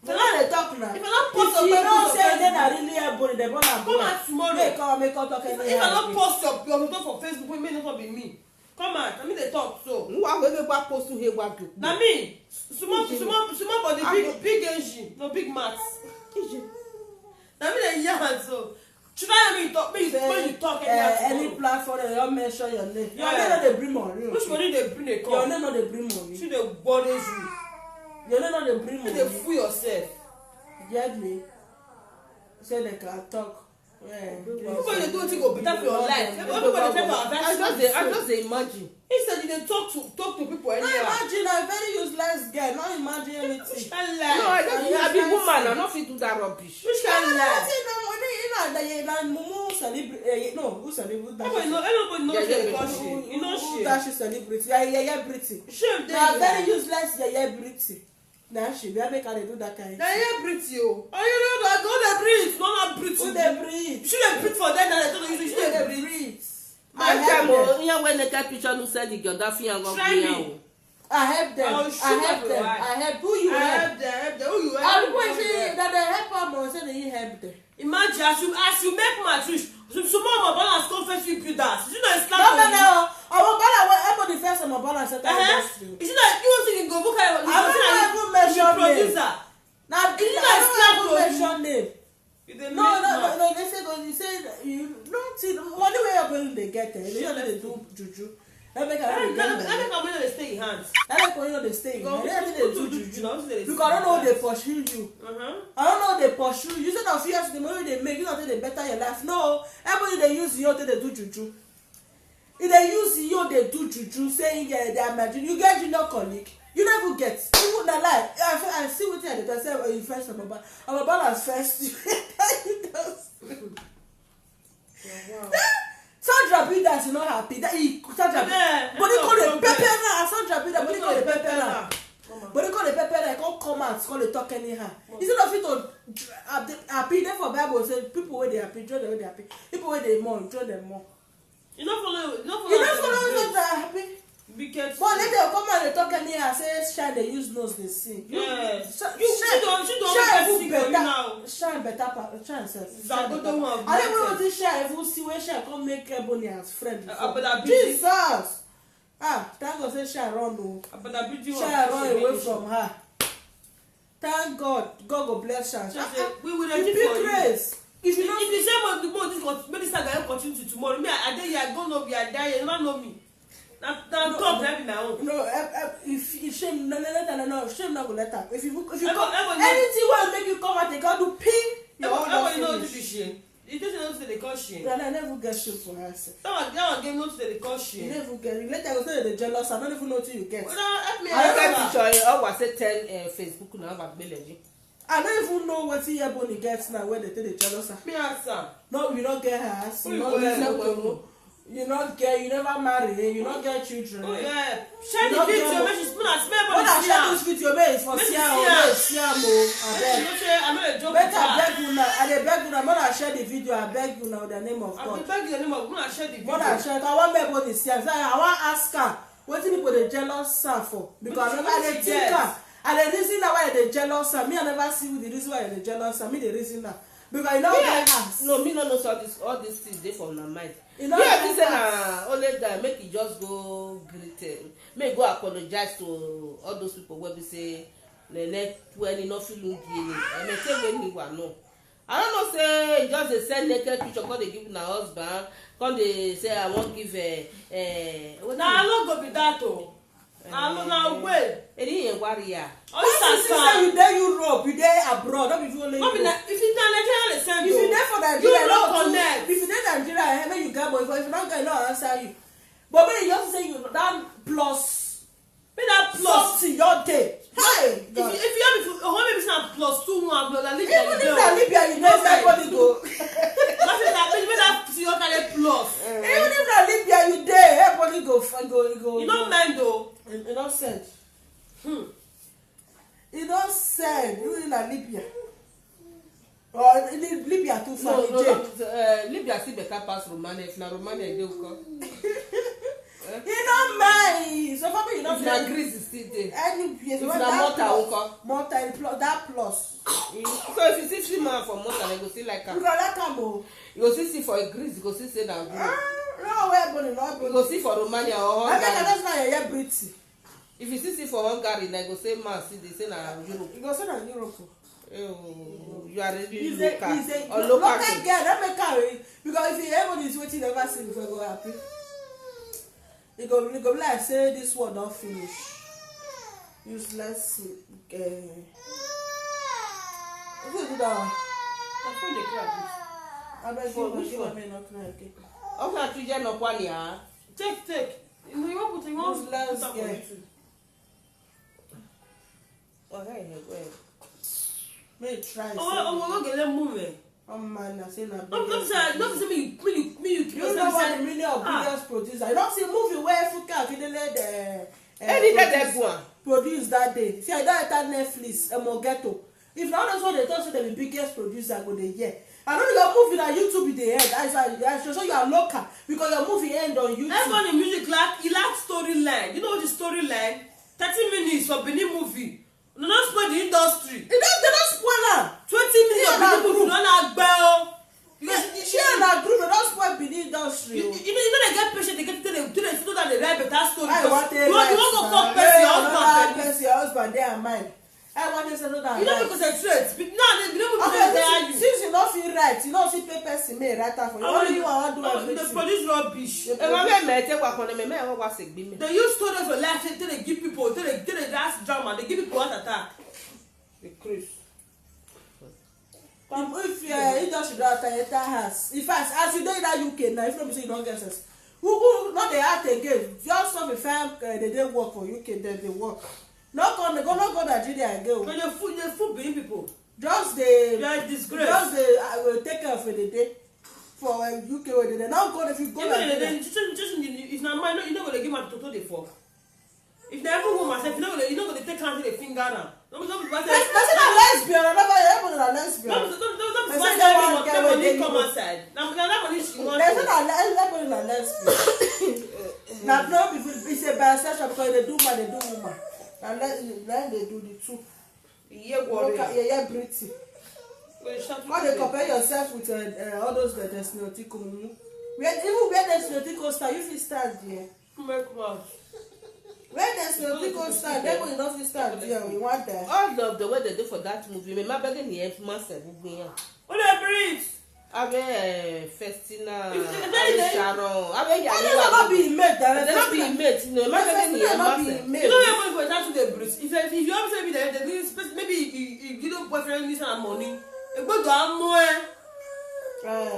Speaker 2: They talk now.
Speaker 3: If I don't post
Speaker 2: your don't say they are really everybody they born
Speaker 3: come out tomorrow.
Speaker 2: Make talk anyhow.
Speaker 3: If I don't post your talk for Facebook, it may not be me. Come out. I mean they talk so.
Speaker 4: No one will go post to here what do.
Speaker 3: Na me. Small body big engine, no big maths. Na me dey yarn so. Try me talk me when you talk
Speaker 2: any platform they don't mention your name. Your name not dey bring money.
Speaker 3: Which money dey bring dey come?
Speaker 2: Your name not dey bring money.
Speaker 3: She dey bother you.
Speaker 2: You don't know the bring money.
Speaker 3: You dey fool yourself.
Speaker 2: Get me? Say they can talk. Yeah.
Speaker 3: People dey do wetin go better for your life. Everybody try to advise you.
Speaker 4: I just imagine.
Speaker 3: Instead you dey talk to people anyhow.
Speaker 2: No imagine a very useless girl. No imagine anything.
Speaker 4: No, I be woman. I no fit do that rubbish.
Speaker 3: Which kind life?
Speaker 2: You know mumu celebrity. No, who celebrity?
Speaker 3: Everybody knows the country. You know she.
Speaker 2: That she celebrity. Yeah, pretty.
Speaker 3: Shame dey.
Speaker 2: Na very useless. Yeah, pretty. Now she be make her do that kind.
Speaker 3: Na yeah pretty o. Oh you know that go dey breathe, no na breathe.
Speaker 2: Who dey breathe?
Speaker 3: She dey breathe for them na they tell you she dey breathe.
Speaker 4: I help them. You when they take picture no send the Gaddafi and go
Speaker 3: me.
Speaker 2: I help them. I help who you help.
Speaker 3: Who you help?
Speaker 2: I go say that they help am or say they help them.
Speaker 3: Imagine as you make matric, some more balance confess you builders. You know it's not.
Speaker 2: No. Our balance everybody first on my balance set industry.
Speaker 3: Is it like you want to go book
Speaker 2: I don't mention
Speaker 3: producer.
Speaker 2: Now
Speaker 3: is it like slap
Speaker 2: mention name? No. They say you don't see money where you're going to get it. You know they do juju. Let me
Speaker 3: come they stay in hands.
Speaker 2: Let me they stay in hands. They do juju. Because I don't know they pursue you. I don't know they pursue you. You said of years the money they make, you don't think they better your life. No, everybody they use you till they do juju. if they use you they do juju saying yeah they are married. You get junior colleague, you never get even na lie. I see wetin I dey talk say you first Obaba as first. Sandra Peters is not happy that he Sandra but they call the pepper now. Sandra Peters but they call the pepper now. But they call the pepper like come out call the talk anyhow. Instead of it to happy there for Bible say people wey dey happy join them wey dey happy, people wey dey mourn join them more.
Speaker 3: You don't follow
Speaker 2: Sandra happy.
Speaker 3: Because
Speaker 2: but later come out dey talk anyhow say shine dey use nose dey sing.
Speaker 3: Yeah.
Speaker 2: Shine better shine sef.
Speaker 3: I don't know
Speaker 2: wetin shine even see wey shine come make Ebony as friend before.
Speaker 3: Jesus.
Speaker 2: Thank God say shine run o.
Speaker 3: Shine
Speaker 2: run away from her. Thank God go bless shine.
Speaker 3: We will
Speaker 2: the big grace. If
Speaker 3: you say about the more this minister guy continue to tomorrow, me I dey here, I go know me, I die, you never know me. Now come help me my own.
Speaker 2: No, if shame no shame not go let her. If you come anything will make you come out, they got to ping.
Speaker 3: Everybody know to be shame. It doesn't know to the call shame.
Speaker 2: I never get shame for her.
Speaker 3: That one game know to the call shame.
Speaker 2: You never get it. Later I go say the jealous. I don't even know till you get.
Speaker 3: Help me.
Speaker 4: I get picture. I was say 10 Facebook now about Beleji.
Speaker 2: I don't even know what he Ebony gets now when they tell the jealous.
Speaker 3: Me answer.
Speaker 2: No, you don't get her. You not get, you never marry, you not get children.
Speaker 3: Oh yeah. Share the video, make you spoon and smell body.
Speaker 2: When I share this video, make for Siam.
Speaker 3: I'm not a joke.
Speaker 2: Better beg una, I dey beg una. When I share the video, I beg una with the name of God.
Speaker 3: I beg you the name of God. When I share the video.
Speaker 2: When I share, I want Ebony Siam. I want ask her wetin people dey jealous her for because I dey think her. I dey reason why they jealous her. Me I never see the reason why they jealous her. Me dey reason her because you know get house.
Speaker 4: No, me no know all these things dey for my mind.
Speaker 2: You know
Speaker 4: yeah, this na only guy make he just go greet make go apologize to all those people wey be say nene when he no feel lugi and me say when he wa no. I don't know say he just dey send naked picture come dey give na husband come dey say I wan give
Speaker 3: na I no go be that o. Na way.
Speaker 4: Eri yen warrior.
Speaker 2: Say you dey Europe, you dey abroad, not be only
Speaker 3: Europe. If you dey Nigeria, they send you.
Speaker 2: If you dey for Nigeria,
Speaker 3: you no connect.
Speaker 2: If you dey Nigeria, make you get boy. If you don't get, no answer you. But when you just say you that plus,
Speaker 3: make that plus
Speaker 2: something your day. Hey,
Speaker 3: if you have maybe say plus 2 1 plus Libya.
Speaker 2: Even if Libya, you know everybody go.
Speaker 3: That's it. Make that you carry plus.
Speaker 2: Even if na Libya, you dey everybody go.
Speaker 3: You don't mind though.
Speaker 2: You don't send. You don't send. You in a Libya. Or Libya too far.
Speaker 4: No, Libya still better pass Romania. If na Romania, they will come.
Speaker 2: You don't mind. So for me, you don't
Speaker 4: mind. If na Greece is still there.
Speaker 2: If
Speaker 4: na Malta, will come.
Speaker 2: Malta, that plus.
Speaker 4: So if you see man from Malta, they go still like am.
Speaker 2: You go like am o.
Speaker 4: You go see for Greece, you go see na Greece.
Speaker 2: No way, Ebony, no Ebony.
Speaker 4: You go see for Romania or Hungary.
Speaker 2: I that's not your British.
Speaker 4: If you see for Hungary, they go say man, see they say na Europe.
Speaker 2: You go say na Europe.
Speaker 4: You are really
Speaker 2: local.
Speaker 4: Or local
Speaker 2: girl, that make carry because if Ebony is waiting never see before go happy. You go be like say this one don't finish. Useless. Who do that one?
Speaker 3: That's when they cry.
Speaker 2: I bet you me not cry again.
Speaker 4: Okay, to get no one ya.
Speaker 3: Take. You want put
Speaker 2: useless girl.
Speaker 4: Okay, go ahead.
Speaker 2: May try.
Speaker 3: Oh, get them moving.
Speaker 2: Oh man, I say na.
Speaker 3: Don't say me.
Speaker 2: You know what the meaning of biggest producer? You don't see movie where Fuka Kidele produce that day. See, I don't enter Netflix, Mogeto. If not, that's what they thought the biggest producer go the year. I know your movie on YouTube is the end. I show you are local because your movie end on YouTube.
Speaker 3: Everybody music like storyline. You know what the storyline? 30 minutes for Benin movie. No, don't spoil the industry.
Speaker 2: They don't spoil her.
Speaker 3: 20 minutes of Benin movie. No, not bell.
Speaker 2: She and her group, they don't spoil Benin industry.
Speaker 3: You know they get patient. They get to the so that they write better story.
Speaker 2: I want to.
Speaker 3: You want to fuck person
Speaker 2: your husband. They are mine. I want to say that.
Speaker 3: You don't concentrate. Now they don't
Speaker 2: okay, since you don't feel right, you don't see papers in me right after. You only want to do everything.
Speaker 3: They produce rubbish. They use stories for life. They give people. They dance drama. They give people heart attack.
Speaker 4: The cruise.
Speaker 2: If industry don't enter house, in fact, as you do in that UK now, if not say you don't get sense, who not dey act again just so be fine they dey work for uk dem dey work no go Nigeria again o.
Speaker 3: When you fool being people.
Speaker 2: Just dey
Speaker 3: disgrace.
Speaker 2: just dey take care of the day for uk wey dey there now go if you go Nigeria.
Speaker 3: If na mine you no go dey give am toto dey for. If na even woman sef you no go dey take hand dey finger am. No be person
Speaker 2: na lesbian or never everybody na lesbian.
Speaker 3: no be person money come outside. Na that money she want.
Speaker 2: Everybody na lesbian. Na no be it's a bisexual because they do man they do woman and then they do the two. Yeah, pretty. Why they compare yourself with all those Destiny Otiko mumu? Even where Destiny Otiko start, you fit start there. Where Destiny Otiko start, they will not fit start there. We want that.
Speaker 4: All of the way they do for that movie, me ma begin here myself movie.
Speaker 3: What they breathe?
Speaker 4: Abe Festina, Abe Sharon, Abe
Speaker 2: Why they not be made
Speaker 4: they not be mates, no. Ma begin here myself.
Speaker 3: You know everybody for that to the breathe. If you have to be there, maybe you don't boyfriend need some money. You go to Amoe.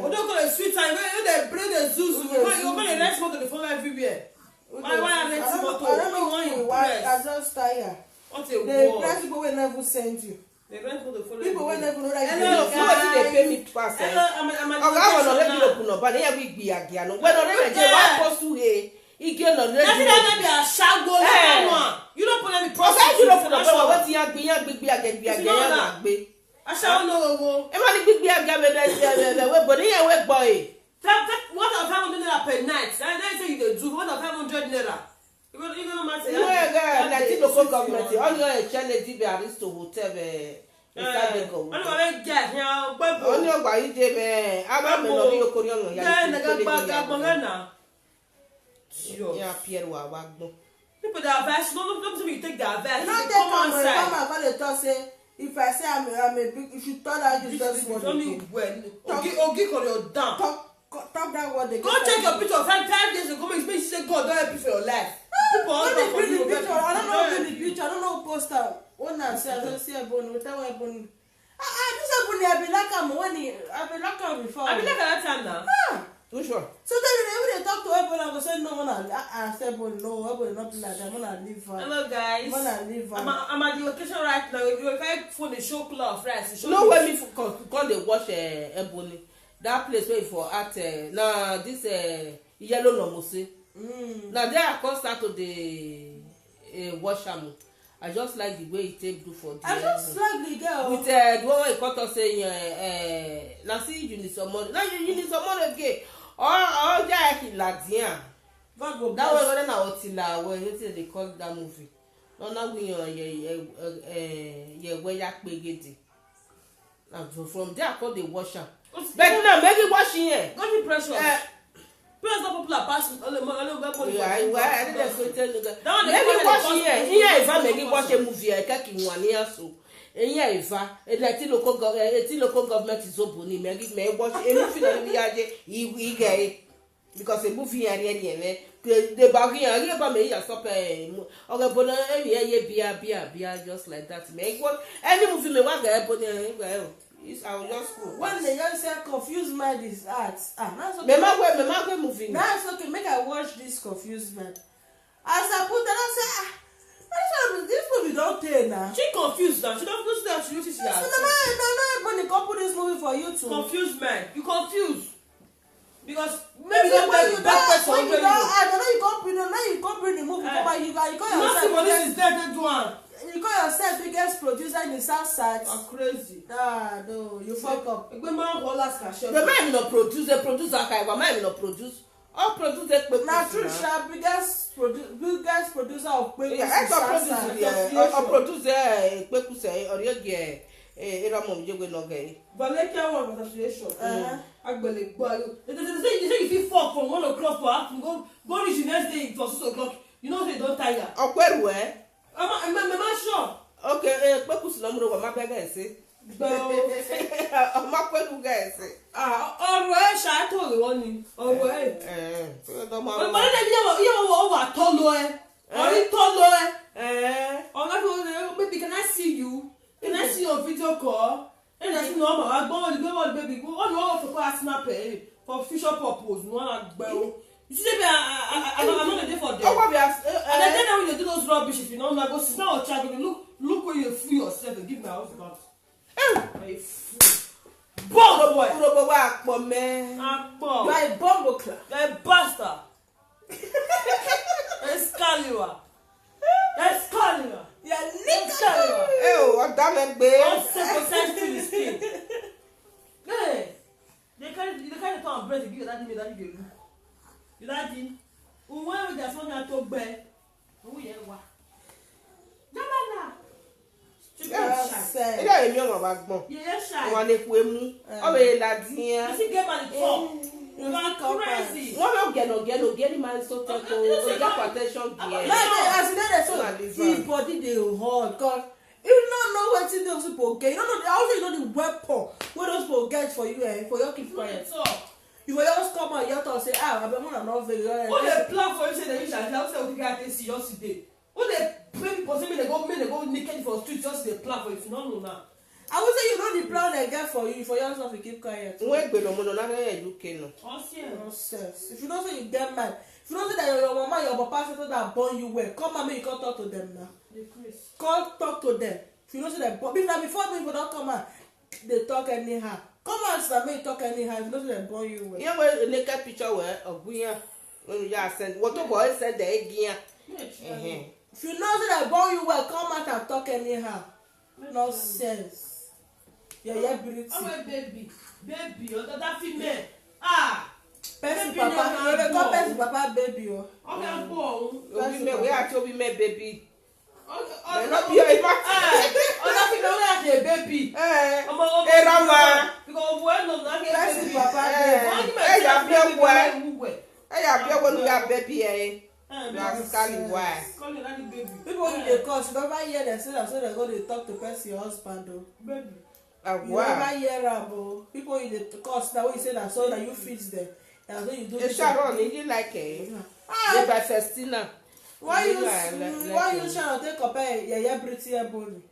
Speaker 3: We don't call it sweet time. When they bring the Zeus, you go the rest motor the phone everywhere. Why are they motor?
Speaker 2: I don't know why. I just tired.
Speaker 3: What a
Speaker 2: the
Speaker 3: war.
Speaker 2: press people will never send you.
Speaker 3: They rent for the phone.
Speaker 2: People will never know that.
Speaker 4: Hello, guys. They pay me pass.
Speaker 3: I'm
Speaker 4: already open up, but they have big biagiano. When already they want post to here. Ige no ready.
Speaker 3: That's not be a shago. You don't put any process.
Speaker 4: Okay, you don't put up what you have big biagiano.
Speaker 3: I shall know.
Speaker 4: E ma ni big biagiano we but here we boy.
Speaker 3: What of 500 per night? That say you dey do. What of 500 naira? You go matter.
Speaker 4: No, girl, like the local government. All your channel TV Aristo Hotel
Speaker 3: I get here.
Speaker 4: Only by you dey aba me no bi okori on ya. Yeah, Pierre wa gbon.
Speaker 3: People that are vast, don't me take that vast.
Speaker 2: Not take come on they talk say if I say I'm a big if you thought I use this word
Speaker 3: only when Ogi call your down.
Speaker 2: Talk that word again.
Speaker 3: Go take your picture 5 days ago. Make you say God don't help you for your life. People
Speaker 2: I don't know
Speaker 3: you.
Speaker 2: the picture. I don't know poster. One I say I don't see a bone. Without a bone. This a bone. I be like I'm when I be like I'm before.
Speaker 3: I be like that time now.
Speaker 4: Which one?
Speaker 2: So then when they talk to everyone, I go say no one. I say bone no. Everybody not like that. I'm gonna leave.
Speaker 3: Hello guys. I'm at the location right now. If I phone the show club, right?
Speaker 4: No when me come dey watch Ebony. That place where for at now this yellow lomose. Now there I come start to the wash am. I just like the way it take do for the
Speaker 2: I just like the girl
Speaker 4: with the one wey cut us saying na see you need some money. Now you need some money again. Oh yeah, he Ladian.
Speaker 2: God go
Speaker 4: That was when I was till when they call that movie. No now we where yak begedi. Now from there I call the washer. But now make it wash here.
Speaker 3: Don't be precious. Press not popular pass.
Speaker 4: I didn't say tell you that. Let me wash here. Here if I make it wash a movie, I can't keep one here so. And here if I local government is open, may wash anything that we are he get because a movie here the bargain I about me stop okay but beer just like that. Make what any movie may work well. I will just go.
Speaker 2: When they just say confused mind is art. That's okay.
Speaker 4: Me moving.
Speaker 2: That's okay. Make I watch this confused mind. As I put that, I say, this movie don't tell now.
Speaker 3: She confused now. She don't know that she uses that.
Speaker 2: No, everybody come put this movie for you too.
Speaker 3: Confused man. You confused. Because
Speaker 2: maybe
Speaker 3: don't tell the bad person.
Speaker 2: I don't know you can't bring the movie. You call yourself.
Speaker 3: This is dead one.
Speaker 2: You call yourself biggest producer in the South Side.
Speaker 3: I'm crazy.
Speaker 2: No, you fuck up.
Speaker 3: The
Speaker 4: man not produce, the producer can man not produce. All produce
Speaker 2: now true, biggest producer of Pekus.
Speaker 4: Yeah, I produce Pekus or you get Eramon you will not get.
Speaker 3: Valencia one association. I believe. They say if you fall from 1 o'clock for afternoon, go reach the next day for 6 o'clock. You know they don't tire.
Speaker 4: Oh, where?
Speaker 3: I'm sure.
Speaker 4: Okay, Pekus no more my bag say. My Pekus guys say.
Speaker 3: Ọ̀rọ̀ ṣá tó rí wọ́n ni. Ọ̀rọ̀ But you were tolo Only tolo baby, can I see you? Can I see your video call? And I see no I go on baby. Go on for snap for official purpose. No one You see, rubbish if you don't know. Go sit down or try to look where you fool yourself and give my house back. Hey, fool. Bomb boy.
Speaker 4: Urobo wa akpo me.
Speaker 3: Akpo.
Speaker 2: You are a bomb clock.
Speaker 3: You're a bastard. Excalibur. Excalibur.
Speaker 2: You are literally.
Speaker 4: O da me gbe.
Speaker 3: Uncircumcised to the skin. Hey, they can't turn bread to give your daddy they look. Your daddy, whoever there's something I talk bad, who you are? Jamana.
Speaker 4: Ilé èmi ọmọ bá gbọ́n.
Speaker 3: Yeah, shy.
Speaker 4: Wọ́n lè ku emu. O be la dian.
Speaker 3: You see, get by the top. You are crazy.
Speaker 4: Wọ́n lọ gẹ̀nà ni man so teko. O ja protection gear.
Speaker 2: As you so his body dey hot cause you no know wetin those people get. You don't know. Also, you know the weapon wey those people get for you for your keep quiet. You for just come out here talk say abeg no very well.
Speaker 3: Who dey plan for you say dem reach and how say we get AC yesterday? Who dey pay people say make they go naked for street just dey plan for you? If you no know now.
Speaker 2: I would say you know the plan they get for you for yourself to keep quiet.
Speaker 4: Wọ́n gbé lọ́mọ náà lára UK náà.
Speaker 2: Nonsense. If you know say you get mad, if you know say that your mama your papa say that born you well, come and make you come talk to them now. Come talk to them. If you know say that before people don't come out, they talk anyhow. Come out and make you talk anyhow. If you know say they born you well.
Speaker 4: You know a naked picture where Ogunya when you just send what the boy said the again.
Speaker 2: If you know say they born you well, come out and talk anyhow. Nonsense. Yeah, beauty.
Speaker 3: Oh, baby, that female.
Speaker 2: Person papa, they call person papa baby.
Speaker 3: Okay, go.
Speaker 4: We are to be my baby.
Speaker 3: Not be a that female we have a baby. Because when no na
Speaker 2: person papa baby.
Speaker 4: Hey, you when we have baby eh. You are scaling why?
Speaker 2: People dey cause you never hear them say that so they go dey talk to person your husband though.
Speaker 3: Baby.
Speaker 2: You never hear am o. People in the cause that way you say that so that you fix them. That's what you do.
Speaker 4: Sharon, you like eh? The by Festina.
Speaker 2: Why you Sharon take compare your pretty body?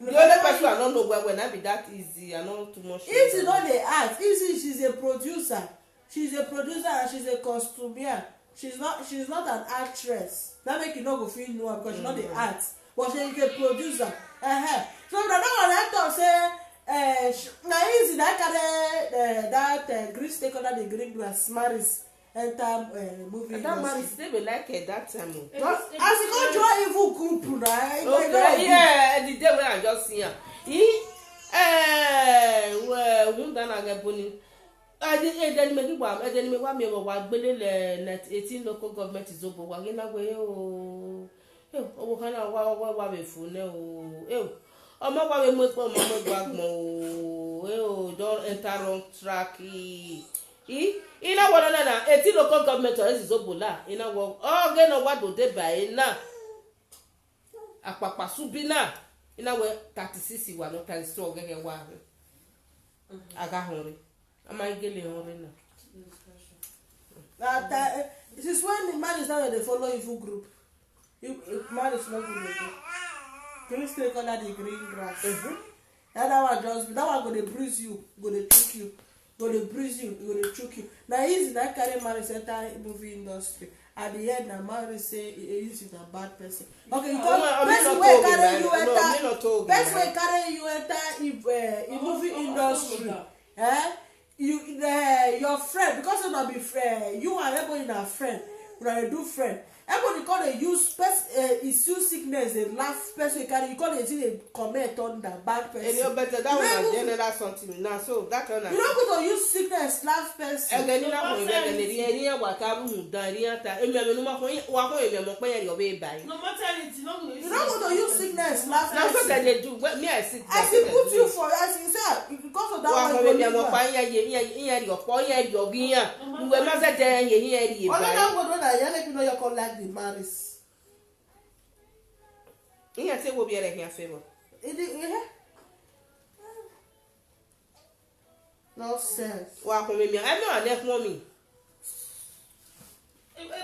Speaker 4: The only person I don't know when I be that easy. I know too much.
Speaker 2: Easy not the act. Easy, she's a producer. She's a producer and she's a costumier. She's not an actress. That make you not go feel no because she's not the art. But she's a producer. So the one actor say na easy that carry that green stake under the green grass Maris enter movie.
Speaker 4: That Maris they be like that time.
Speaker 2: As you go join evil group right?
Speaker 4: Okay, yeah, the day when I just see her. Who done again pony? I didn't make one. I didn't make one. Me was building net 18 local government is over. We're gonna go. Oh, can I wa we full now? Ọmọ wa we mo po mo gbagmo don't enter wrong track ina wo na 18 local government is obola ina wo o ge no wa do de ba ina apapa subina ina we 36 wa no 32 gege wa aga hore ama igele hore na
Speaker 2: that this is when the man is now they follow evil group. Man is not good again. Green stake under the green grass. That one go dey bruise you, go dey choke you, go dey bruise you, go dey choke you. Now easy that carry marriage enter movie industry. At the end, na marriage say he is a bad person. Okay, you talk person wey carry you enter. Person wey carry you enter in movie industry. Your friend because you not be friend. You and everybody na friend. Una dey do friend. Everybody call they use is use sickness they laugh person you carry you call they see they comment on that bad person.
Speaker 4: And you better that one general something now so that one.
Speaker 2: You don't go to use sickness laugh person.
Speaker 4: And then you know when they waka mu daria ta emi ame no ma ko wa ko emi mo pe yan yo be bai.
Speaker 3: No matter anything,
Speaker 2: you don't go to use sickness laugh person.
Speaker 4: That's what they do. Me I sick.
Speaker 2: As he put you for as you say because of that
Speaker 4: one. Wa ko emi mo pa yan yan yo po yan yo gian. We ma say yan yan ri bai.
Speaker 2: All that go na yan let you know you call like the Maris.
Speaker 4: Iya say wo bi ere here favor.
Speaker 2: No sense.
Speaker 4: Wa ko me mi I no ane fun mi.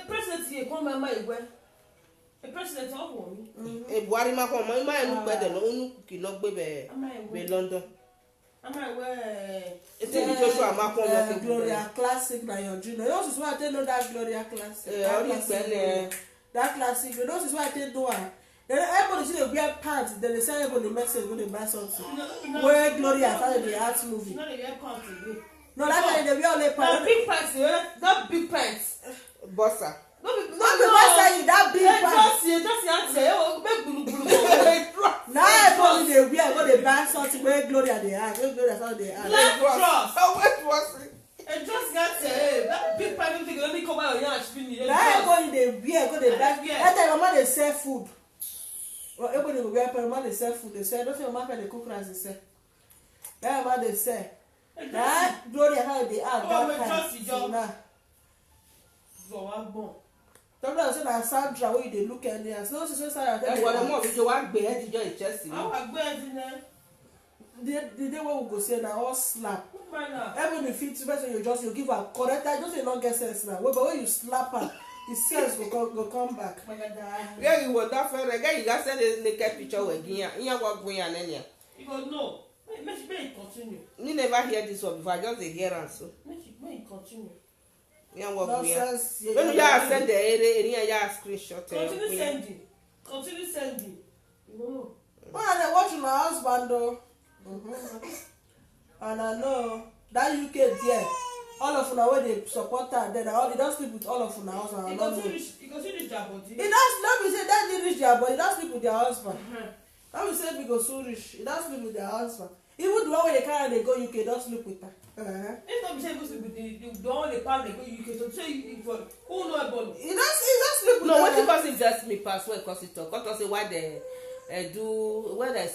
Speaker 3: President here come my mind well. A president of one.
Speaker 4: Buhari ma ko mo ma enu pe de lo unu ki no gbe be London.
Speaker 3: Am I where?
Speaker 4: It's a Joshua ma ko mo ke
Speaker 2: Gloria Classic na your junior. You know why I tell know that Gloria Classic. That classic. You know why I tell do Then everybody see dey wear pants, then they send everybody message when they buy something. Where Gloria started the art movie.
Speaker 3: No, they wear pants again.
Speaker 2: No, that time they wear only
Speaker 3: That
Speaker 2: pants.
Speaker 3: big pants, that big pants.
Speaker 4: Bossa.
Speaker 3: No,
Speaker 2: No, because say you that big pants.
Speaker 3: Just answer. Make bulu.
Speaker 2: Now everybody they wear go they buy something where Gloria they have. Where Gloria started the art.
Speaker 3: Black dress.
Speaker 4: Oh, what was it?
Speaker 3: And just answer. That big pants thing let me come out your yash finish.
Speaker 2: Now everybody they wear go they buy.
Speaker 3: Yeah.
Speaker 2: That time mama they sell food. Well, everybody go wear pants. Mama they sell food. They sell. Don't say mama they cook rice. They sell. That mama they sell. Now Gloria how they have that time. So now. Doctor say na Sandra wey you dey look any as no say Sandra tell
Speaker 4: Ẹ
Speaker 2: you
Speaker 4: wọ̀dọ̀ mọ̀ fi jọ wá gbé ẹ́ jíjọ́ ìchẹ́sì ni.
Speaker 3: Àwọn àgbẹ̀ ẹ̀ ti nẹ́.
Speaker 2: the day wey we go say na all slap even if it person you just you give am correct time just say you no get sense now but when you slap am the sense go come back.
Speaker 4: Where you wọ̀ dá fẹ́rẹ̀ gẹ́ ìgá sẹ́ni naked picture wẹ̀ gíyàn ìyẹn wọ́n gbóyàn lẹ́nu yẹn.
Speaker 3: You go no. Make it continue.
Speaker 4: Me never hear this one before I just dey hear am so.
Speaker 3: Make it continue.
Speaker 4: Ìyẹn wọ́n gbóyàn.
Speaker 2: Nonsense.
Speaker 4: When you just send the ere ìyẹn yà screenshot ẹ̀
Speaker 3: Continue sending. Continue sending. No.
Speaker 2: When I dey watch my husband o and I know that UK there all of una wey dey support her then all they don sleep with all of una husband I no know.
Speaker 3: You continue their body.
Speaker 2: E don no be say that dey reach their body e don sleep with their husband. No be say we go soon reach e don sleep with their husband even the one wey dey carry dey go UK don sleep with her.
Speaker 3: If not be say you go sleep with the one wey dey pass dey go UK so say you for who know about
Speaker 2: e don sleep with
Speaker 4: No,
Speaker 2: her.
Speaker 4: wetin cause it vex me pass when cause it talk. Come say why they do when they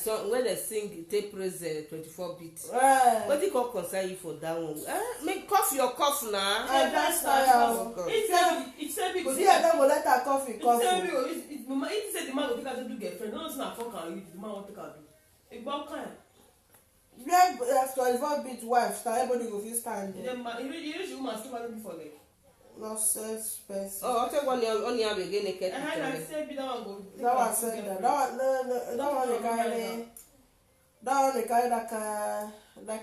Speaker 4: sing take praise 24 beats. Wetin come concern you for that one? Make cough your cough na.
Speaker 2: I just tire.
Speaker 3: It said me go
Speaker 2: See, I don go let her cough.
Speaker 3: It said the man go take her to do girlfriend. No, it's not fuck her. The man want to take her do. About kind.
Speaker 2: Where 24 bit wife start everybody go fit stand there.
Speaker 3: You reach the woman still before leg.
Speaker 2: Nonsense person.
Speaker 4: Oh, I take one year again naked
Speaker 3: I
Speaker 4: picture.
Speaker 3: said be that one go.
Speaker 2: That one said that. That one dey carry that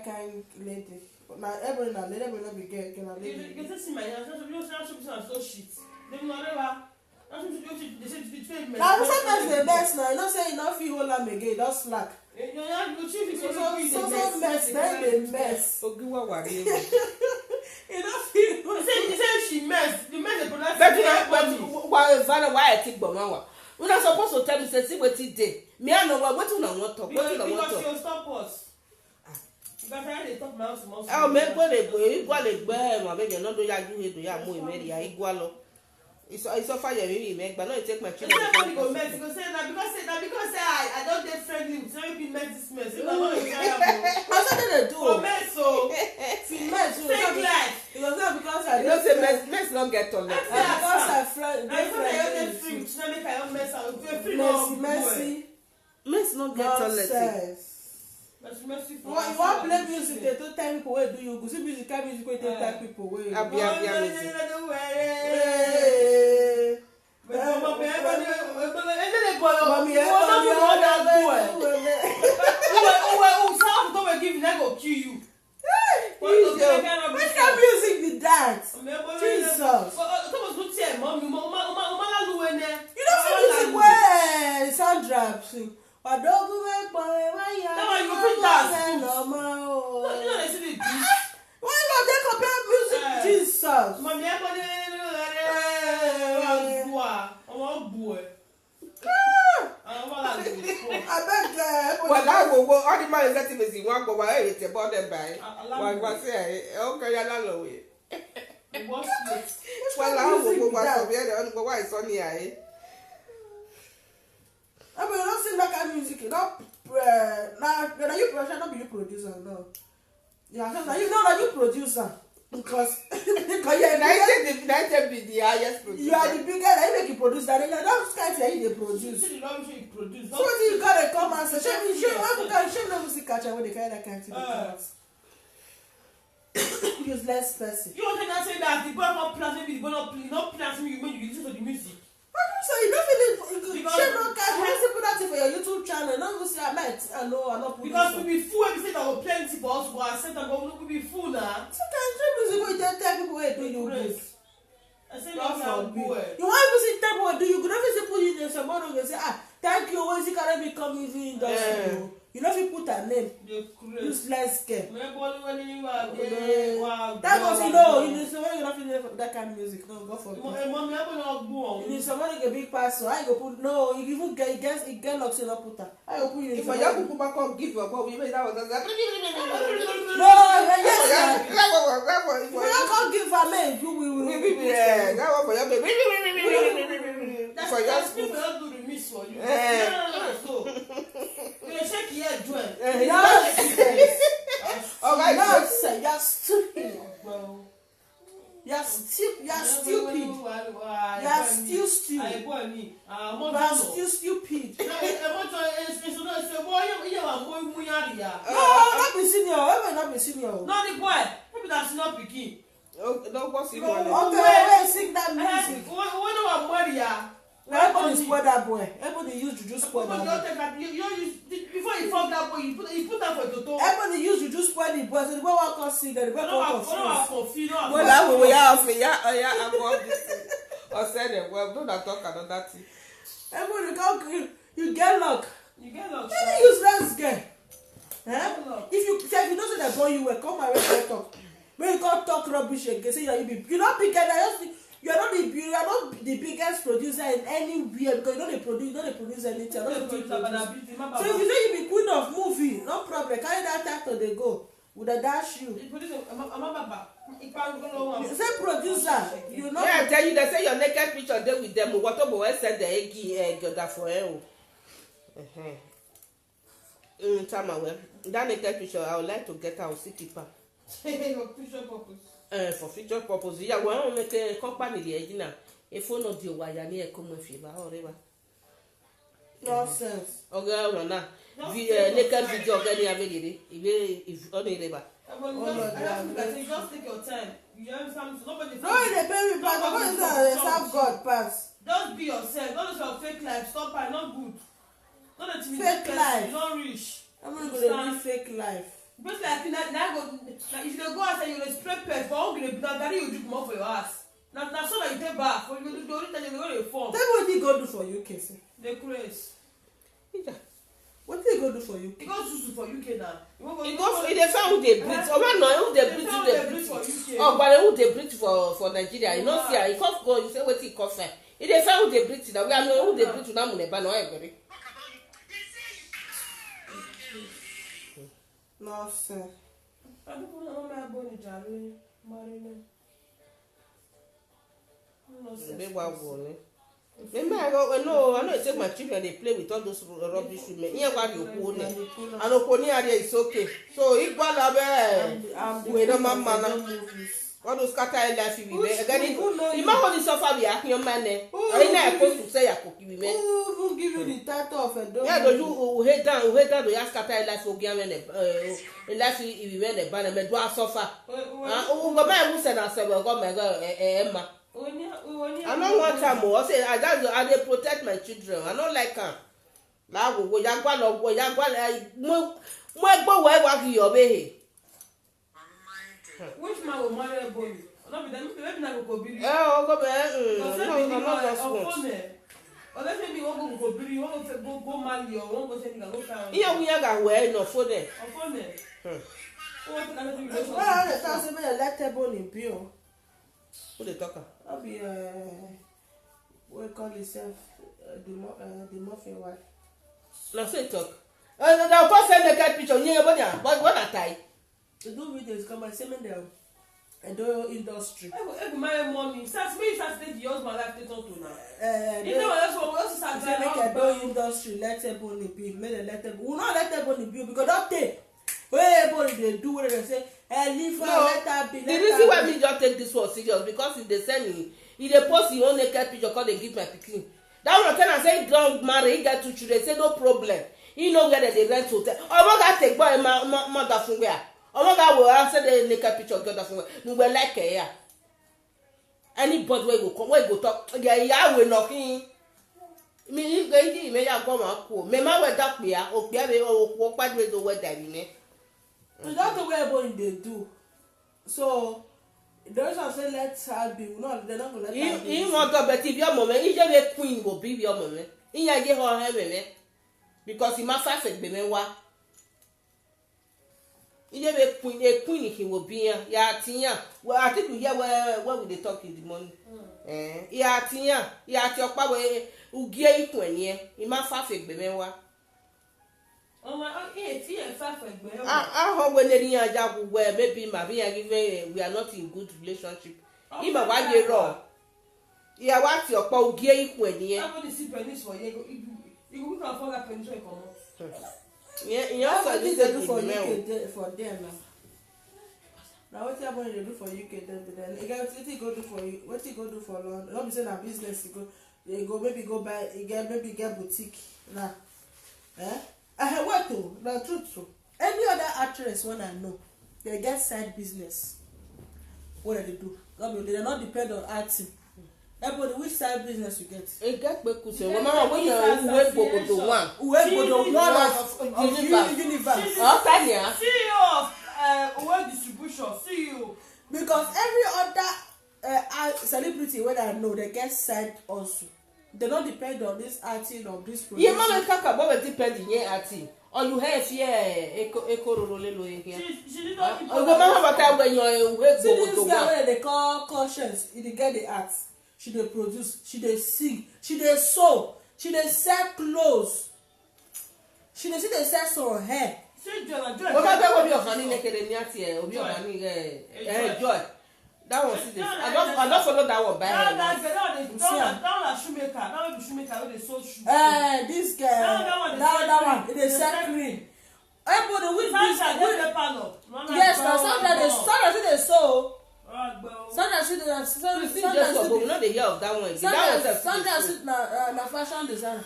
Speaker 2: kind lady. Na everybody na lady, everybody no be girl, na lady.
Speaker 3: You can see my hands. You so shit. Them no never. They say it's
Speaker 2: Na sometimes dey mess na. You know say you no fit hold am again, don slack. So mess, na dey mess.
Speaker 4: Ogiwa wari.
Speaker 2: You no fit.
Speaker 3: He said she messed. The mess they pronounce.
Speaker 4: Why I think Bamawa? We not supposed to tell you say see wetin dey. Me I know what you want talk. What you want
Speaker 3: Because
Speaker 4: talk.
Speaker 3: she'll stop us. Because I dey talk my house most.
Speaker 4: Ah, me go le gbe mo be je no do ya ju he do ya mo imeri ya igwa lo. It's fire me me gba no take my children.
Speaker 3: Everybody go mess. Go say na because say I don't dey friendly with every mess this mess. You know
Speaker 2: Na so dey do.
Speaker 3: for mess so.
Speaker 2: Fi mess.
Speaker 3: Fake life.
Speaker 2: Because I
Speaker 4: You know say mess not get toilet.
Speaker 2: because I friend.
Speaker 3: I thought I dey free. So make I don't mess out. Free no.
Speaker 2: Messy.
Speaker 4: Mess not get toilet.
Speaker 2: Nonsense.
Speaker 3: Messy for.
Speaker 2: You wan play music dey to tell people wey do you go see music kind music wey dey tell people wey.
Speaker 4: Abi music.
Speaker 2: Mami ẹ kọ́ ni ọ̀dà Which kind music be that? Jesus. You know see music wey Sandra sing. Ọ̀dọ́gún mẹ́pọ̀ wáyà lọ́mọ o. Why you go dey compare music Jesus? Abeg
Speaker 4: Well, I go all the man is getting me see one go why it about them by. Why say okay ya la lo we. Well, I go why so be the go why so near eh.
Speaker 2: I mean, you don't sing that kind of music. You don't. Now you producer, not be you producer, no. Yeah, now you know that you producer because
Speaker 4: United be the highest producer.
Speaker 2: you are the biggest. Now you make you produce that. That's kind of thing you dey produce. So what you gotta come and say, show me music catcher when they carry that kind of thing. Useless person.
Speaker 3: You want to say that the boy not plant maybe the boy not plant me when you listen to the music.
Speaker 2: So you don't feel it. Share no kind. You just put that thing for your YouTube channel. Don't go say I know.
Speaker 3: Because we be full every say that we plenty for us, but I said that we be full now.
Speaker 2: Sometimes you music wey you tell people wey do you good.
Speaker 3: I said that we are good.
Speaker 2: You want people say tell people wey do you good. Don't say put you in some other go say thank That was you know. You need someone you not feeling that kind of music. No, go for it.
Speaker 3: Mommy, I'm not go.
Speaker 2: You need someone like a big pastor. I go put no. You even get locks in a puta. I go put you.
Speaker 4: If I just put back up, give your boy, we made that was
Speaker 2: No, yes.
Speaker 4: that was
Speaker 2: If you can't give a man, you will.
Speaker 4: yeah, that was for your baby. For your
Speaker 3: That's
Speaker 4: school.
Speaker 3: people don't do the miss for you.
Speaker 4: Eh.
Speaker 3: No, so. You check here, Joel.
Speaker 4: Okay,
Speaker 2: Nonsense. You're stupid.
Speaker 3: Well,
Speaker 2: You're stupid. You're stupid. You're still stupid.
Speaker 3: I boy me.
Speaker 2: You're still stupid.
Speaker 3: No,
Speaker 2: Not be senior. Ever not be senior.
Speaker 3: the boy. Maybe that's not pikin.
Speaker 4: no, what's it?
Speaker 2: Okay, wait, sing that music.
Speaker 3: When I'm married,
Speaker 2: Everybody spoil that boy. Everybody use juju spoil that boy.
Speaker 3: Before you fuck that boy, you put that for Toto.
Speaker 2: Everybody use juju spoil the boy. So the boy won't come sing. The boy won't come confused.
Speaker 4: Well, that way we have me. Yeah, I'm on this. Or said it. Well, don't talk another thing.
Speaker 2: Everybody come. You get luck.
Speaker 3: You get lost.
Speaker 2: Any useless girl. If you say you don't say that boy you will come and talk. When you come talk rubbish again, say you not big guy. You are not the biggest producer in anywhere because you don't produce anything. So if you say you be queen of movie, no problem. Carry that actor they go with a dash you. You say producer, you know.
Speaker 4: Yeah, I tell you, they say your naked picture there with them. What about said the eggy that for you? Time away. That naked picture, I would like to get out city park.
Speaker 3: For future purpose.
Speaker 4: For future purpose. Yeah, well, make a company the engine. If you know the wire near come fever or whatever.
Speaker 2: Nonsense.
Speaker 4: Okay, no, no. Naked video getting available. If only river.
Speaker 3: Just take your time. You understand? Nobody.
Speaker 2: No, they pay me back. What is that? Serve God pass.
Speaker 3: Just be yourself. Don't look your fake life. Stop by. Not good. Not that you
Speaker 2: Fake life.
Speaker 3: Not rich.
Speaker 2: I'm not gonna live fake life.
Speaker 3: Just like now go. If you go outside, you will spray pepper. For all the daddy you drink more for your ass. Now so that you take back. For you do the only time you go to form.
Speaker 2: Tell me what he go do for you, Casey.
Speaker 3: The craze.
Speaker 2: What did he go do for you?
Speaker 3: He goes to for UK now.
Speaker 4: He goes. They found who they breed. Oh man, no, who they breed for UK. Oh, but who they breed for Nigeria? You know, see, he can't go. You say what he cost. If they found who they breed now, we are know who they breed to now. Muneba no everybody.
Speaker 2: No, sir.
Speaker 3: I don't know my body, Jerry. Marina.
Speaker 4: Remember, I know it's my children, they play with all those rubbish women. Here, what you put it. And Oponi area is okay. So, if one of them, we don't man. All those scatter life we make. Again, you might want to suffer with your man. I know supposed to say a cookie we make.
Speaker 2: Who give you the title of a dog?
Speaker 4: Yeah, do you hate down, to ask scatter life for game and a life we went a banner, but do I suffer? Oh, but my who said I said, well, God, my God, Emma. I don't want her more. I say, I they protect my children. I don't like her. Now, go, Yagwan, or Yagwan, more boy, what you obey.
Speaker 3: Which man will marry a boy? Not be them, maybe not go be.
Speaker 4: Oh, go back.
Speaker 3: Or let me go be, you want to go marry or won't go say, go down.
Speaker 4: Yeah, we are going well enough for them.
Speaker 3: Upon them. What can I do?
Speaker 2: Well, the thousand men electable in Pio.
Speaker 4: Who they talk?
Speaker 2: I'll be, what call yourself, the muffin wife.
Speaker 4: Now say talk. Now go send the cat picture. Yeah, but what a tie.
Speaker 2: The do videos come by sending them. And do industry.
Speaker 3: My mommy, starts me, starts the husband life they talk to now. You
Speaker 2: They
Speaker 3: know, that's what else is
Speaker 2: make a
Speaker 3: happening.
Speaker 2: do industry, let them only be, made a let them. We not let them only be because don't take. Everybody they do what they say. Leave her, let her be.
Speaker 4: The reason why me just take this one serious because if they send me, if they post your own naked picture, cause they give my pikin. That one tell and say don't marry, he got 2 children. Say no problem. He know where they rent hotel. Oh my God, take boy mother from where? Oh my God, will answer the naked picture of God from where? We will like it here. Anybody will come, where go talk. Yeah, we knocking. Me if they me ya come up. Me ma we talk me ya. O pia me o walk bad way to where that me.
Speaker 2: It's not the way everybody they do. So those are say let's have be. No, they're not gonna let her be.
Speaker 4: He want to bet if your mama, he just a queen will be your mama. He ya get her heaven because he must fast be me wa. a queen he will be ya tia. Well, I think we hear where we talk in the morning. Ya tia your power ugie ikwenye ima fafek bemewa.
Speaker 3: Oh my, tea and fafek bemewa.
Speaker 4: I when any ajabu where maybe Maria give we are not in good relationship. Ima waje raw. Ya what your power ugie ikwenye.
Speaker 3: I'm going to see pennies for you. You can afford that penny to come.
Speaker 4: Yeah,
Speaker 2: what did they do for UK for them now? Now what you going to do for UK then? What you go do for you? What you go do for London? Not be saying a business you go maybe go buy maybe get boutique now. What to? The truth too. Any other actress when I know, they get side business. What do they do? They not depend on acting. Everybody, which side business you get?
Speaker 4: E get back to say, "Mama, when you go to one,
Speaker 2: of universe.
Speaker 3: CEO of world distribution, CEO.
Speaker 2: Because every other celebrity when I know, they get side also. They don't depend on this acting or this production.
Speaker 4: Yeah, mama talk about it depending on acting. Or you have echo rololo here.
Speaker 3: She did not.
Speaker 4: When you
Speaker 2: see this guy where they call Conscience, he get the art. She dey produce, she dey sing, she dey sew, she dey sell clothes, she dey sell some hair.
Speaker 4: What about your honey naked and yati? Your honey, joy. That was it. I don't follow that one by her.
Speaker 3: That shoemaker. That was shoemaker who they sold shoes.
Speaker 2: This guy. That one. They sell cream. Everybody with this. Yes, now sometimes they sew. Sometimes
Speaker 4: we know the year of that one.
Speaker 2: Sometimes na fashion designer.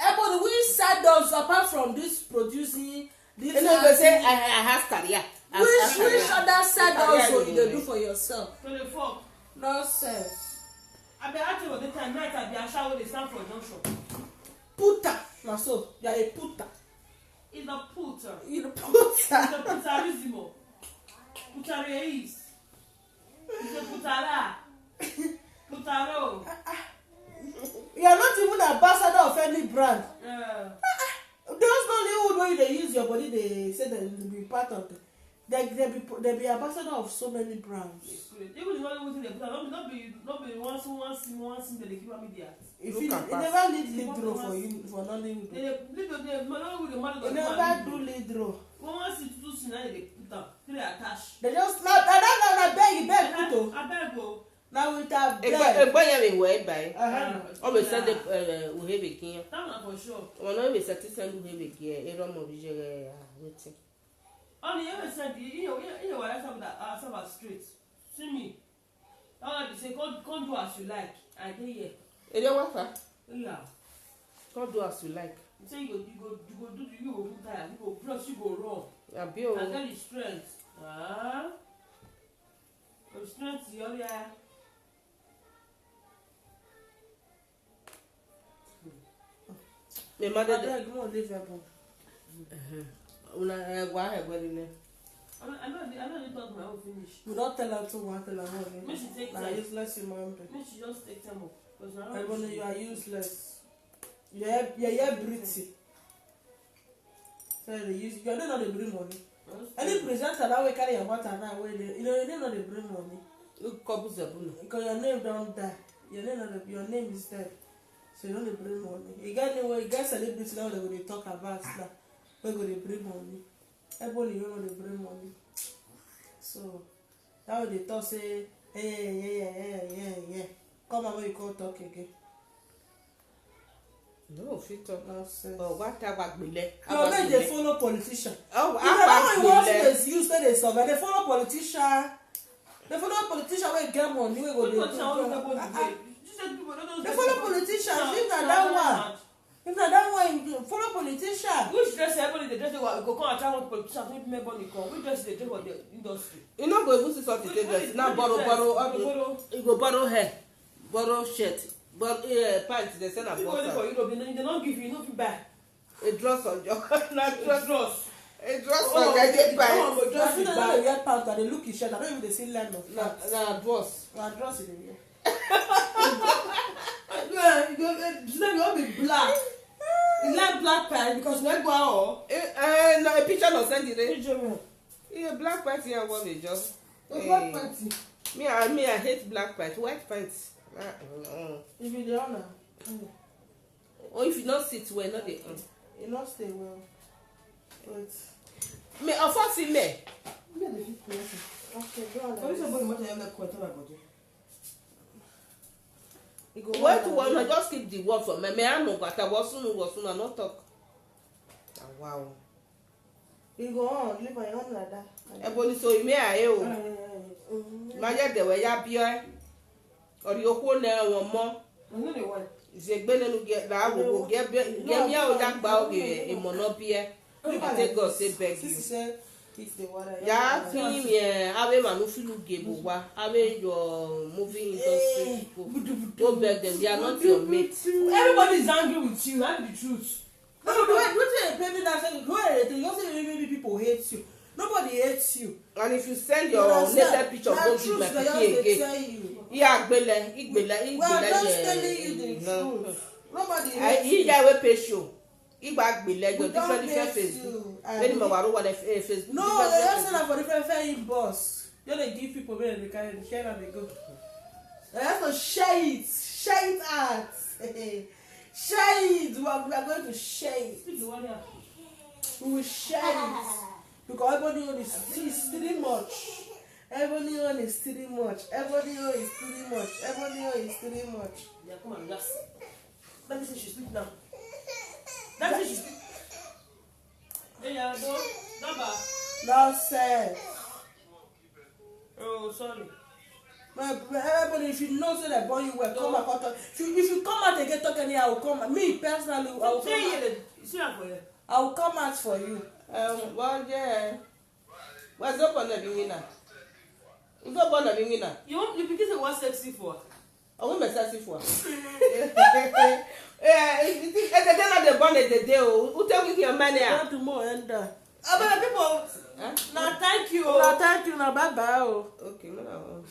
Speaker 2: Everybody we sell those apart from this producing. This
Speaker 4: you know, they say I have career.
Speaker 2: Which other side also you dey do for yourself?
Speaker 3: To the fuck.
Speaker 2: Nonsense.
Speaker 3: I be acting all the time. Night I be a shower. They stand for junction.
Speaker 2: Puta. Na so. You are a puta.
Speaker 3: It's a puta.
Speaker 2: You a puta.
Speaker 3: It's a putarismo. Putareis. It's a putara. Putaro.
Speaker 2: You are not even ambassador of any brand. Those Nollywood where they use your body, they say that you be part of the. They be ambassador of so many brands.
Speaker 3: Even the Nollywood thing they put, not be one thing that they keep on media.
Speaker 2: If you never need lead role for Nollywood. They never do lead role.
Speaker 3: One see to see now they put down, they attach.
Speaker 2: They just not. I beg put o.
Speaker 3: I beg go.
Speaker 2: Now with a beg.
Speaker 4: Boy, we buy. Always send the we have again.
Speaker 3: That one for sure.
Speaker 4: When I be satisfied we have again, a rum of waiting.
Speaker 3: Only ever said you know what I said that about street. See me. All they say, come do as you like. I dey here.
Speaker 4: You know what?
Speaker 3: Yeah.
Speaker 4: Come do as you like.
Speaker 3: You say you go put tire, you go plus you go run.
Speaker 4: I be o.
Speaker 3: And then the strength. The strength you only have.
Speaker 4: My mother
Speaker 2: I go on leave everyone.
Speaker 4: Una why have we
Speaker 3: I know they talk my own finish.
Speaker 2: You don't tell her to one, tell her one.
Speaker 3: Make she take
Speaker 2: Nah,
Speaker 3: time.
Speaker 2: useless human being.
Speaker 3: Make she just take time off. Because now
Speaker 2: Everyone, you are useless. You're pretty. So you don't know they bring money. Any presenter that way carry your water now, where they don't know they bring money.
Speaker 4: look couple zabuna.
Speaker 2: Because your name don't die. Your name is dead. So you know they bring money. You get celebrity now that they talk about now. Where go they bring money? Everybody you know they bring money. So that way they talk say, yeah. Come on, when you call talk again.
Speaker 4: No, fit talk.
Speaker 2: Nonsense.
Speaker 4: Oh, what about Bile?
Speaker 2: No, make they follow politician.
Speaker 4: Oh,
Speaker 2: If they don't use they survive, they follow politician. They follow politician wey get money wey go dey do. They follow politician. If na that one, follow politician.
Speaker 3: which dress everybody dey dress go come attract one politician to make money come. Which dress dey dress for the industry?
Speaker 4: You no go even see something take dress. Now borrow. You go borrow hair, borrow shirt, borrow pants. They sell a
Speaker 3: People only for
Speaker 4: box.
Speaker 3: Europe, they don't give you, no fit buy.
Speaker 4: A dress on your. Not
Speaker 3: Dress.
Speaker 4: a dress on your get
Speaker 2: Come on,
Speaker 4: pants.
Speaker 2: but just you know they wear pants and they look his shirt. I don't even dey see line of pants.
Speaker 4: Na dress.
Speaker 2: Na dress in there.
Speaker 3: You go be black. You like black pants because you like go out.
Speaker 4: No, a picture no send it.
Speaker 3: Picture me.
Speaker 4: Yeah, black pants here want me just.
Speaker 2: Black pants.
Speaker 4: Me, I hate black pants. White pants.
Speaker 2: If you the honor.
Speaker 4: Or if you not sit well, not the
Speaker 2: You not stay well. Wait.
Speaker 4: Me, of course, me.
Speaker 2: Me the fit person. Okay, go on.
Speaker 3: What is your body? What you like? What body?
Speaker 2: You go
Speaker 4: Wait,
Speaker 2: on.
Speaker 4: one, I just keep the word for me. Me, I know, but I was soon, I not talk. Wow.
Speaker 2: You go on. Leave my hand like that.
Speaker 4: Everybody, so you may I o. Maja de we ya bia. Ori okwo na won mo.
Speaker 3: No, they want.
Speaker 4: Zegbe nenu ge da go ge mi a o da gba oge imono bia. I take God say beg you.
Speaker 2: Sisi say it's the water.
Speaker 4: Ya tin me ave manu filu ge bo wa. Ave your movie industry people. Don't beg them, they are not your mates.
Speaker 3: Everybody is angry with you. That's the truth.
Speaker 2: No, what you pay me that saying? Go ahead. You don't say maybe people hate you. Nobody hates you.
Speaker 4: And if you send your naked picture, go give my pikin again. Yeah, igbele.
Speaker 2: We are just telling you the truth. Nobody hates you.
Speaker 4: Iya we pay show. Igba agbele your different
Speaker 2: hate
Speaker 4: Facebook.
Speaker 2: you.
Speaker 4: Many more waro wa Facebook.
Speaker 2: No, they just say that for different boss. You don't give people where they can share and they go. They have to share it. Share it out. Share it. We are going to share it. We will share it. Because everybody on is stealing much. Everybody on is stealing much. Everybody on is stealing much. Everybody on is stealing much.
Speaker 3: Yeah, come on, yes. Let me see she speak now. Let me see she speak. Yeah, no, number.
Speaker 2: Nonsense.
Speaker 3: Oh, sorry.
Speaker 2: Everybody, if you know so that boy you will come out. If you come out again talk anyhow, I will come. Me personally, I will come out.
Speaker 3: See that for you.
Speaker 2: I will come out for you.
Speaker 4: Well, yeah. What's up on the winner? You go on the winner.
Speaker 3: You pick it one sexy for.
Speaker 4: I will mess up for. Yeah, it's the born the day. Who tell me your money?
Speaker 2: Want to more end that.
Speaker 3: People. Now thank you.
Speaker 2: Now thank you. Now bye bye.
Speaker 4: Okay, no.